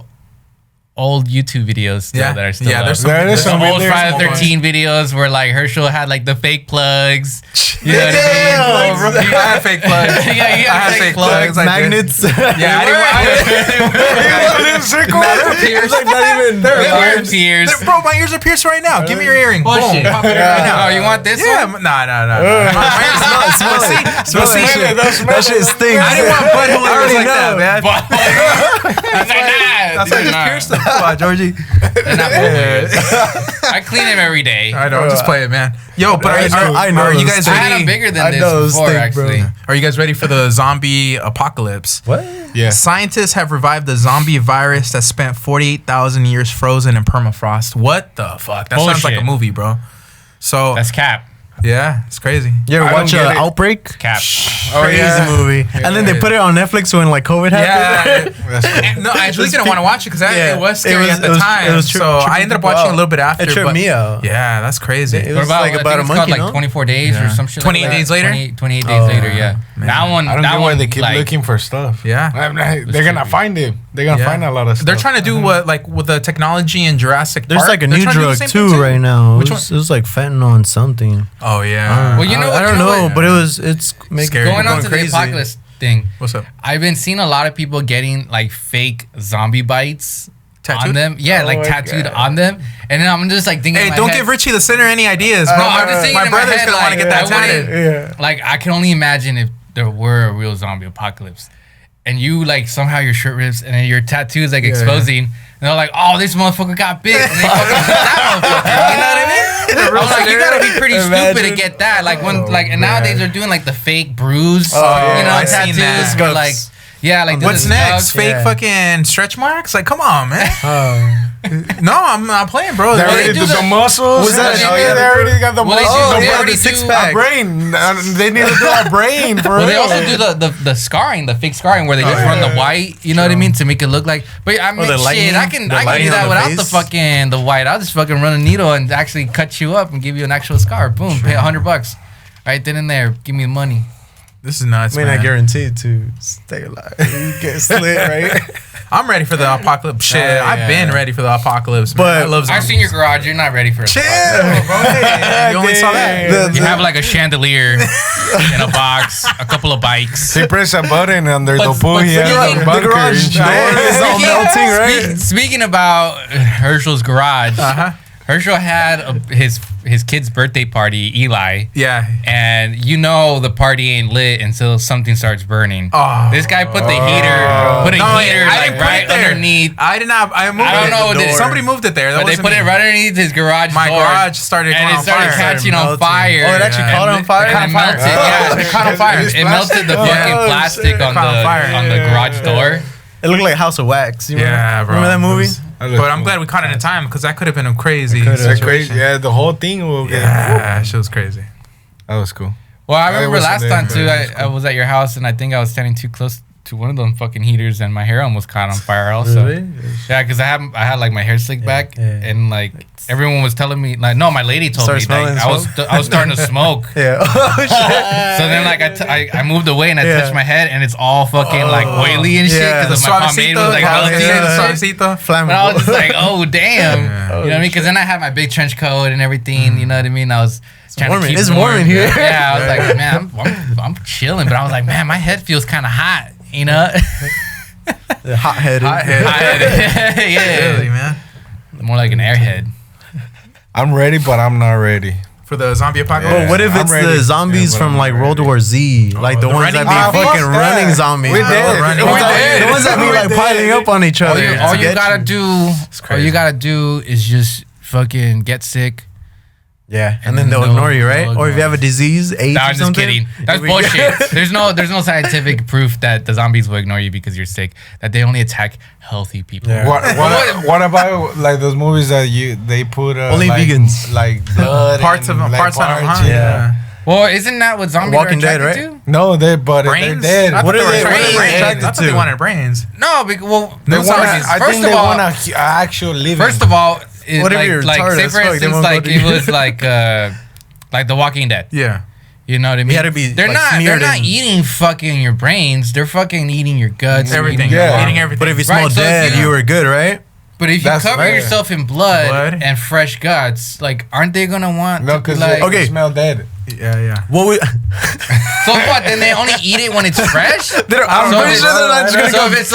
old YouTube videos that are still up. There's some old Friday the 13th videos where like Herchell had like the fake plugs. You know what I mean? I had fake plugs. I had fake plugs. Magnets. Yeah, I didn't circle. They're pierced. Bro, my ears are pierced right now. Give me your earring. Bullshit. Oh, you want this one? No. That shit stinks. I didn't want butthole ears like that, man. That's why I just pierced them. Come on, Georgie. They're not I clean them every day. I know. Just play it, man. Yo, but I know. Are you guys I ready? had them bigger than this before, actually. Are you guys ready for the zombie apocalypse? What? Yeah. Scientists have revived the zombie virus that spent 48,000 years frozen in permafrost. What the fuck? That sounds like a movie, bro. So that's cap. Yeah, it's crazy. You ever watch Outbreak? Cap. Crazy movie. Yeah, and then they put it on Netflix when like COVID happened. Yeah. No, I really didn't want to watch it because it was scary at the time. So I ended up watching a little bit after. It tripped me out. Yeah, that's crazy. It was like about a monkey, like 24 days or some shit. 28 days later. 28 days later. Yeah. Man. That one. I don't know why they keep looking for stuff. Yeah. They're gonna find it. They're gonna find a lot of stuff. They're trying to do what, like, with the technology in Jurassic Park. There's like a new drug too right now. Which one? It was like fentanyl and something. Oh yeah. Well, you know, I don't know, but it's going on to the apocalypse thing. What's up? I've been seeing a lot of people getting like fake zombie bites tattooed on them. Yeah, like tattooed on them. And then I'm just like thinking, hey, don't give Richie the Center any ideas, bro. I'm just thinking my brother's gonna want to get that tatted. Yeah. Like I can only imagine if there were a real zombie apocalypse, and you like somehow your shirt rips and then your tattoo is like exposing. And they're like, oh, this motherfucker got bit. And they fucking that motherfucker. You know what I mean? I'm like, you gotta be pretty stupid to get that. Like when, and nowadays they're doing like the fake bruise, tattoos. But like, like what's next? Fake fucking stretch marks? Like, come on, man. No, I'm not playing, bro. They already do the muscles. Was that? They already got the muscles. They already six pack. Our brain. They need to do our brain. Well, they also do the scarring, the fake scarring, where they just run the white. You know what I mean, to make it look like. But I mean, shit, I can do that without the white. I'll just fucking run a needle and actually cut you up and give you an actual scar. Boom, pay $100. Right then and there, give me the money. This is nuts. I mean, I guarantee to stay alive. You get slit, right? I'm ready for the apocalypse. Shit, I've been ready for the apocalypse. But I've seen your garage. You're not ready for it. Chill, bro. You only saw that. You have like a chandelier in a box, a couple of bikes. They press a button under the pool. The garage door is all melting, right? Speaking about Herschel's garage, Herchell had his kid's birthday party, Eli. Yeah. And you know the party ain't lit until something starts burning. Oh. This guy put the heater, right underneath. I did not. I moved it. I don't know. Somebody moved it there. But they put it right underneath his garage door. My garage started catching on fire. Oh, it actually caught on fire? And it melted. Yeah, it caught on fire. It melted the fucking plastic on the garage door. It looked like House of Wax. Yeah, bro. Remember that movie? But I'm glad we caught it in time because that could have been a crazy situation. Yeah, the whole thing will get. Yeah, shit was crazy. That was cool. Well, I remember last time too. I was at your house and I think I was standing too close to one of them fucking heaters and my hair almost caught on fire. Also, really? Yeah, because I had like my hair slicked back and like everyone was telling me like no, my lady told me like, I was starting to smoke. Yeah. Oh, shit. So then like I moved away and I touched my head and it's all fucking like oily and shit because my pomade was like melting. Flammable. But I was just like, oh damn, you know what I mean? Because then I had my big trench coat and everything. You know what I mean? I was. It's warm in here. Yeah, I was like, man, I'm chilling, but I was like, man, my head feels kind of hot, you know? Hot-headed. Yeah. Really, man. More like an airhead. I'm ready, but I'm not ready. For the zombie apocalypse? But what if it's the zombies from like World War Z? Like the ones that be fucking running zombies. We did. The ones that be like piling up on each other. All you gotta do is just fucking get sick. Yeah, and then they'll ignore you, right? Or if you have a disease, AIDS or something. I'm just kidding. That's bullshit. There's no scientific proof that the zombies will ignore you because you're sick. That they only attack healthy people. Yeah. What about like those movies that they put only vegans, like blood parts of them, yeah. Well, isn't that what zombies Walking are attracted Dead, right? to? No, they're dead. What are they attracted to? I thought they wanted brains. No, I think they want an actual living. First of all. What if you're retarded? Say for instance, like it was like The Walking Dead. Yeah, you know what I mean. They're not eating fucking your brains. They're fucking eating your guts. Everything. Eating everything. But if you smell dead, you were good, right? But if you cover yourself in blood and fresh guts, like, aren't they gonna want? No, because you smell dead. Yeah. What we? So what? Then they only eat it when it's fresh. I'm pretty sure they're not just gonna go. If it's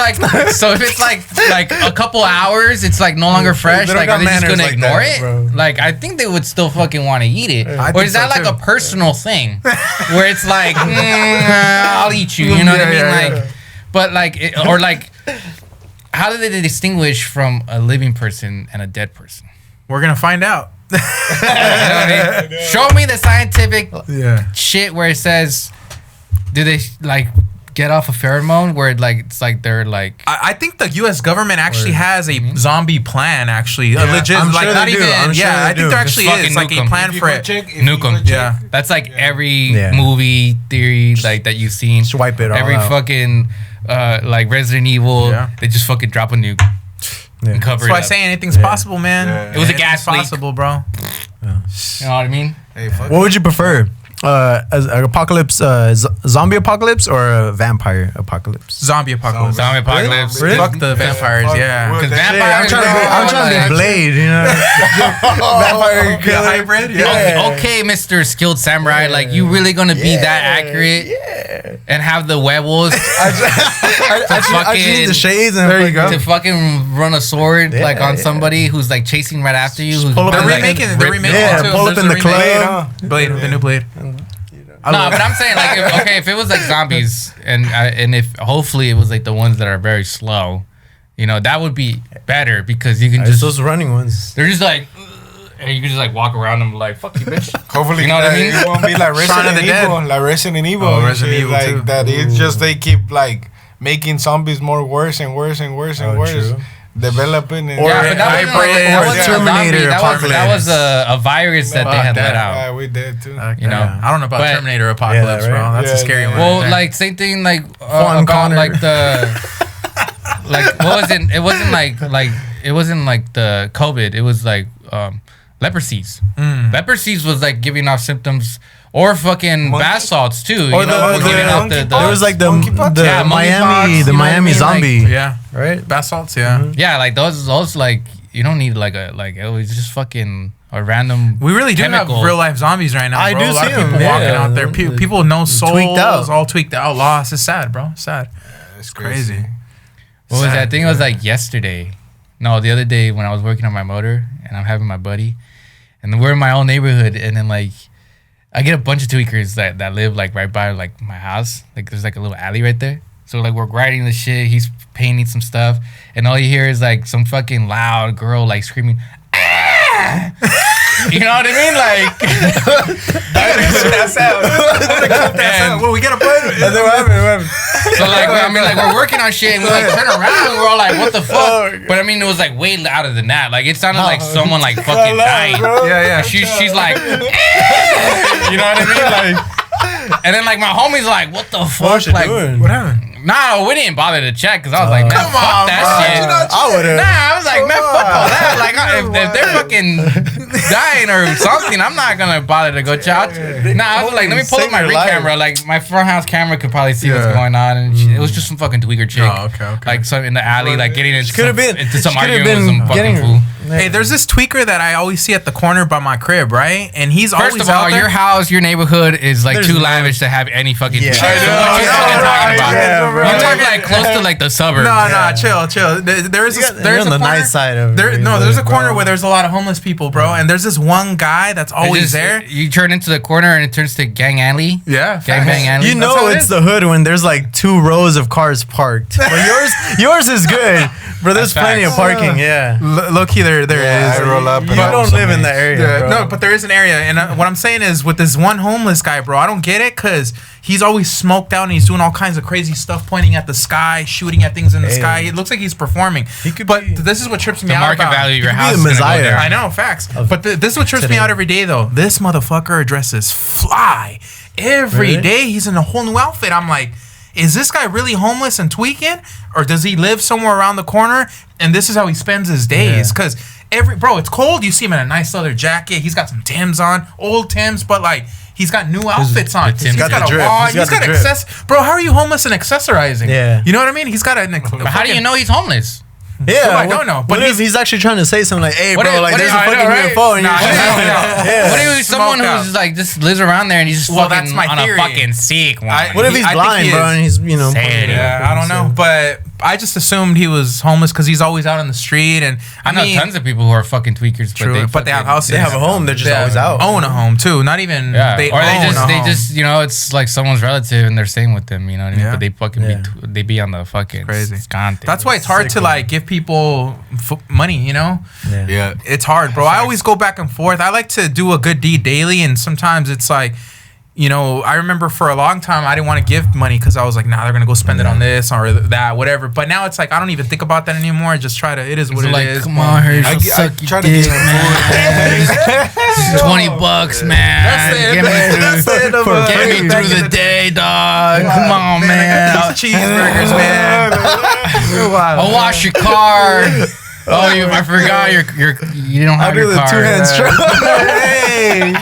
like a couple hours, it's like no longer fresh. Like, are they just gonna ignore it? Bro. Like, I think they would still fucking want to eat it. Or is that like a personal thing, where it's like, I'll eat you. You know what I mean? Like, but like, or like. how do they distinguish from a living person and a dead person? We're gonna find out. You know what I mean? Show me the scientific shit where it says, do they like get off a pheromone where it's like they're like. I think the U.S. government actually has a zombie plan. Actually, a legit. I'm like sure not they do. even. I'm sure I they think do. there actually Just is like a fucking plan for it. Nuke them. Yeah, that's like every movie theory like that you've seen. Just wipe it all every out. fucking like Resident Evil. Yeah. They just fucking drop a nuke. And cover that's why I it up. say anything's possible, man. Yeah. It was a Anything's gas leak. possible, bro. You know what I mean? Hey, fuck What would you prefer? As an apocalypse, zombie apocalypse or a vampire apocalypse? Zombie apocalypse. Zombie apocalypse. Really? Fuck the vampires. Yeah. Because I'm vampires trying to be Blade, you know? Vampire killer. hybrid. Okay, Mr. Skilled Samurai, like you really gonna be that accurate and have the werewolves I just need the shades and there you go. to fucking run a sword like on somebody who's like chasing right after you? Who's pull up They're Blade. remaking it. They're remaking Yeah, it too. pull up There's in a the remake. club. Blade, the new Blade. No, but I'm saying like if it was like zombies and if hopefully it was like the ones that are very slow, you know, that would be better because you can It's just those running ones. they're just like and you can just like walk around them like fuck you bitch. Hopefully, You know what I mean? It won't be like Shaun of Resident the Dead. Evil. Like Resident Evil. Oh, and Resident shit, Evil like too. that. It's just they keep like making zombies more worse and worse and worse and worse. True. Developing and Yeah, but that wasn't like, that or wasn't a Terminator zombie. That was a virus that they had let out. Yeah, we did too. You know, I don't know about But- Terminator Apocalypse, Yeah, right. bro. That's a Yeah, scary yeah. one. Well, right there. like same thing, like Juan about Connor. like the like what was it? It wasn't like it wasn't like the COVID. It was like leprosies. Leprosies was like giving off symptoms. Or fucking bath salts too. Or You know, the giving out the there was like the Yeah, Miami monkeypox, the you know what I Miami mean? zombie, yeah, right? bath salts. Yeah, yeah, like those like you don't need like it was just fucking a random. we really do chemical. have real life zombies right now. I Bro. do a lot see of people 'em, walking yeah. out there. People with no souls, Tweaked out. all tweaked out, lost. It's sad, bro. Sad. It's Crazy. What was that? I think it was like yesterday. No, the other day when I was working on my motor and I'm having my buddy, and we're in my own neighborhood, and then like I get a bunch of tweakers that live like right by like my house. Like there's like a little alley right there. So like we're riding the shit. He's painting some stuff, and all you hear is like some fucking loud girl like screaming. Ah! You know what I mean? Like That's out. and- Well, we gotta play it. So like I mean like we're working on shit and we like turn around and we're all like what the fuck? But I mean it was like way louder than that. Like it sounded like someone like fucking dying. Yeah. She's like, you know what I mean? Like, and then like my homie's like, what the fuck? What's she Like, doing? What happened? nah, we didn't bother to check because I was like, man, Come fuck on, that bro. shit. I would have. Nah, I was like, man, fuck all that. Like, if they're fucking dying or something, I'm not gonna bother to go check. Nah, I was like, let me pull up my Save ring your life. camera. Like, my front house camera could probably see what's Yeah. going on, and it was just some fucking tweaker chick. Oh, okay. Like, some in the alley, like getting into could have some, been. into some She could have argument with some been fucking getting. fool. Hey, there's this tweaker that I always see at the corner by my crib, right? And he's First always of all, out there. your house, your neighborhood is like There's too no- lavish to have any fucking. Yeah. So I know, what you I fucking know, talking about? yeah, bro. You're talking like close to like the suburbs. No, chill. There's You're on the nice side of it. there's a corner Bro. where there's a lot of homeless people, bro, and there's this one guy that's It always just- there. You turn into the corner and it turns to gang alley. Yeah, Gangbang alley. You That's know how it it's is. the hood when there's like 2 rows of cars parked. But yours is good, but there's That's plenty of facts. parking. Yeah, Low key, there Yeah, is. I roll up. you and don't live in that area. Yeah, bro. no, but there is an area, and what I'm saying is with this one homeless guy, bro, I don't get it because he's always smoked out and he's doing all kinds of crazy stuff, pointing at the sky, shooting at things in the Hey. sky. It looks like he's performing. He could but be- this is what trips me The out market about. value of your could be house the is gonna go Messiah. there. I know, facts. But this is what trips me today. out every day, though. This motherfucker dresses fly. Every Really? day he's in a whole new outfit. I'm like, is this guy really homeless and tweaking? Or does he live somewhere around the corner and this is how he spends his days? Because it's cold. You see him in a nice leather jacket. He's got some Timbs on, old Timbs, but like, he's got new outfits on. Timbs He's got got the a drip. watch. He's He's got got the drip. access. Bro, how are you homeless and accessorizing? Yeah. You know what I mean? He's got a. But how do you know he's homeless? Yeah, I don't know, but What if he's actually trying to say something like, "Hey, What bro, if- like what there's if- a I know, fucking right? UFO," and Nah, you're just, yeah. What if he's someone Smoked who's out. like just lives around there and he's just Well, fucking that's my on theory. a fucking sick one? What if he's I think blind, he bro, is. and he's Sad. Yeah, I don't know, but I just assumed he was homeless because he's always out on the street. And I know tons of people who are fucking tweakers. True, but they have houses. They have a home. They're just always out. Own a home too. Not even. Yeah. They just you know, it's like someone's relative and they're staying with them. You know what I mean? But they fucking they be on the fucking crazy. Scante. That's why it's hard to like give people money. You know? Yeah. It's hard, bro. I always go back and forth. I like to do a good deed daily, and sometimes it's like. You know, I remember for a long time I didn't want to give money because I was like, nah, they're gonna go spend it on this or that, whatever. But now it's like I don't even think about that anymore. I just try to. It is what it is. Come on, Herchell, I try to get man. $20, man. That's it. Get me through the day, dog. Come on, man. Cheeseburgers, man. I'll wash your car. Oh, I forgot you don't have your car. I'll do the 2-hand stroke. Hey.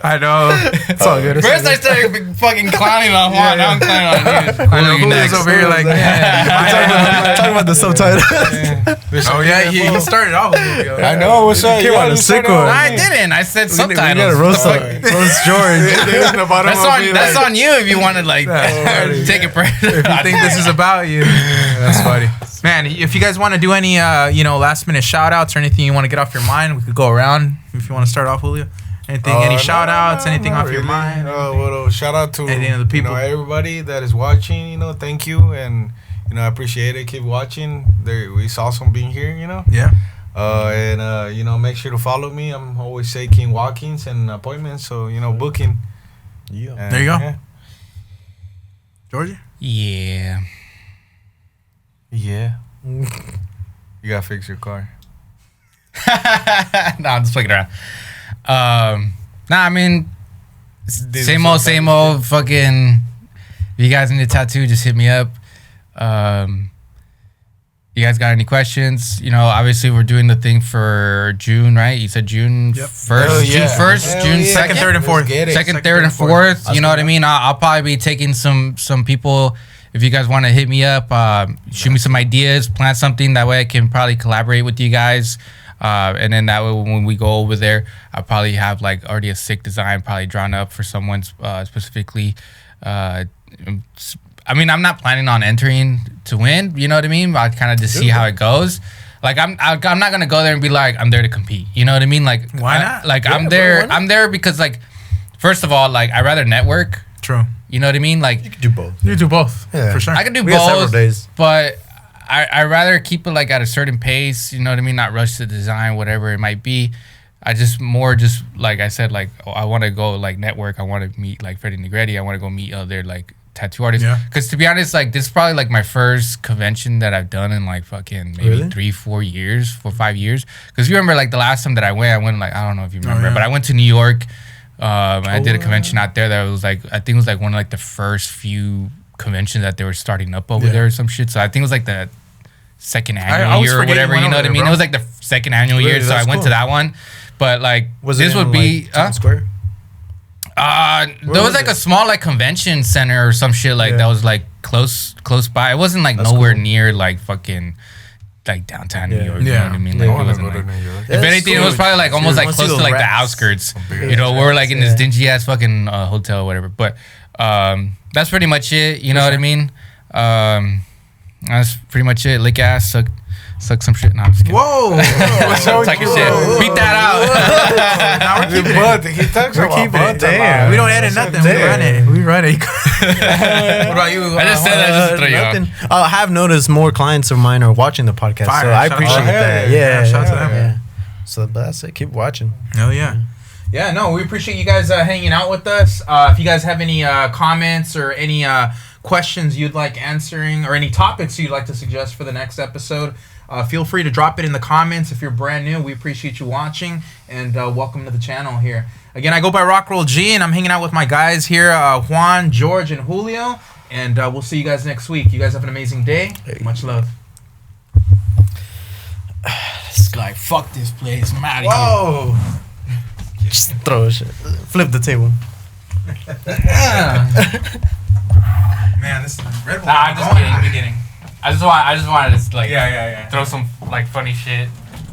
I know. It's all good. First I started fucking clowning on Juan. Now I'm clowning on you. I know who's over here like, I'm talking about the subtitles. Oh yeah, he started off. I know. What's up? Came on a sick one. I didn't. I said subtitles. We gotta roast George. That's on you if you want to like take it. If you think this is about you, that's funny. Man, if you guys want to do any, last minute shout outs or anything you want to get off your mind, we could go around. If you want to start off, Julio. Anything, any shout outs, anything off your mind? Well, shout out to any of the people, everybody that is watching. Thank you, and I appreciate it. Keep watching. We saw some being here. Yeah. And make sure to follow me. I'm always taking walk-ins and appointments, so booking. Yeah. There you go. Yeah. Georgie. Yeah. Yeah. You gotta fix your car. No, I'm just fucking around. I mean, same old fucking. If you guys need a tattoo, just hit me up. You guys got any questions? Obviously we're doing the thing for June, right? You said June 1st, June 1st, June 2nd, 3rd, and 4th. Second, 3rd, and 4th. You know what I mean? I'll probably be taking some people. If you guys want to hit me up, shoot me some ideas, plan something. That way I can probably collaborate with you guys. And then that way when we go over there, I'll probably have like already a sick design probably drawn up for someone specifically. I mean, I'm not planning on entering to win. You know what I mean? I kind of just see how it goes. Like I'm not gonna go there and be like I'm there to compete. You know what I mean? Like why not? I'm there. I'm there because like first of all, like I rather network. True. You know what I mean? Like you can do both. You do both. Yeah, for sure. I can do we both. Got several days. But I rather keep it like at a certain pace. You know what I mean? Not rush the design, whatever it might be. I just like I said, like I want to go like network. I want to meet like Freddie Negretti. I want to go meet other like tattoo artists. Yeah. Because to be honest, like this is probably like my first convention that I've done in like fucking maybe 3-4 years, 4-5 years. Because you remember like the last time that I went like I don't know if you remember, but I went to New York. I did a convention out there that was like I think it was like one of like the first few conventions that they were starting up over there or some shit. So I think it was like the second annual year or whatever. You know what I mean? Bro. It was like the second annual year, so I went to that one. But like this would be Times Square. There was like a small like convention center or some shit like that was like close by. It wasn't like nowhere near like fucking like downtown New York. You know what I mean? Like it wasn't like. If anything, it was probably like almost like close to like the outskirts. You know, we're like in this dingy ass fucking hotel or whatever. But that's pretty much it. You know what I mean? That's pretty much it. Lick ass, suck some shit. No, I'm just kidding. Whoa! Talking shit. Beat that out. Now we're keeping it. He talks about butt. Damn. We don't edit nothing. We run it. What about you? I just said that just to throw you off. I have noticed more clients of mine are watching the podcast, so I appreciate that. Yeah, shout out to them. Yeah. So that's it. Keep watching. Hell yeah. Yeah, no, we appreciate you guys hanging out with us. If you guys have any comments or any questions you'd like answering or any topics you'd like to suggest for the next episode, feel free to drop it in the comments. If you're brand new, we appreciate you watching, and welcome to the channel here. Again, I go by Rockroll G, and I'm hanging out with my guys here, Juan, George, and Julio, and we'll see you guys next week. You guys have an amazing day. Much love. This guy, fuck this place. I'm out of here. Whoa! Just throw shit. Flip the table. Man, this is Red Bull. Nah, I'm just kidding. I just wanted to like yeah. throw some like funny shit.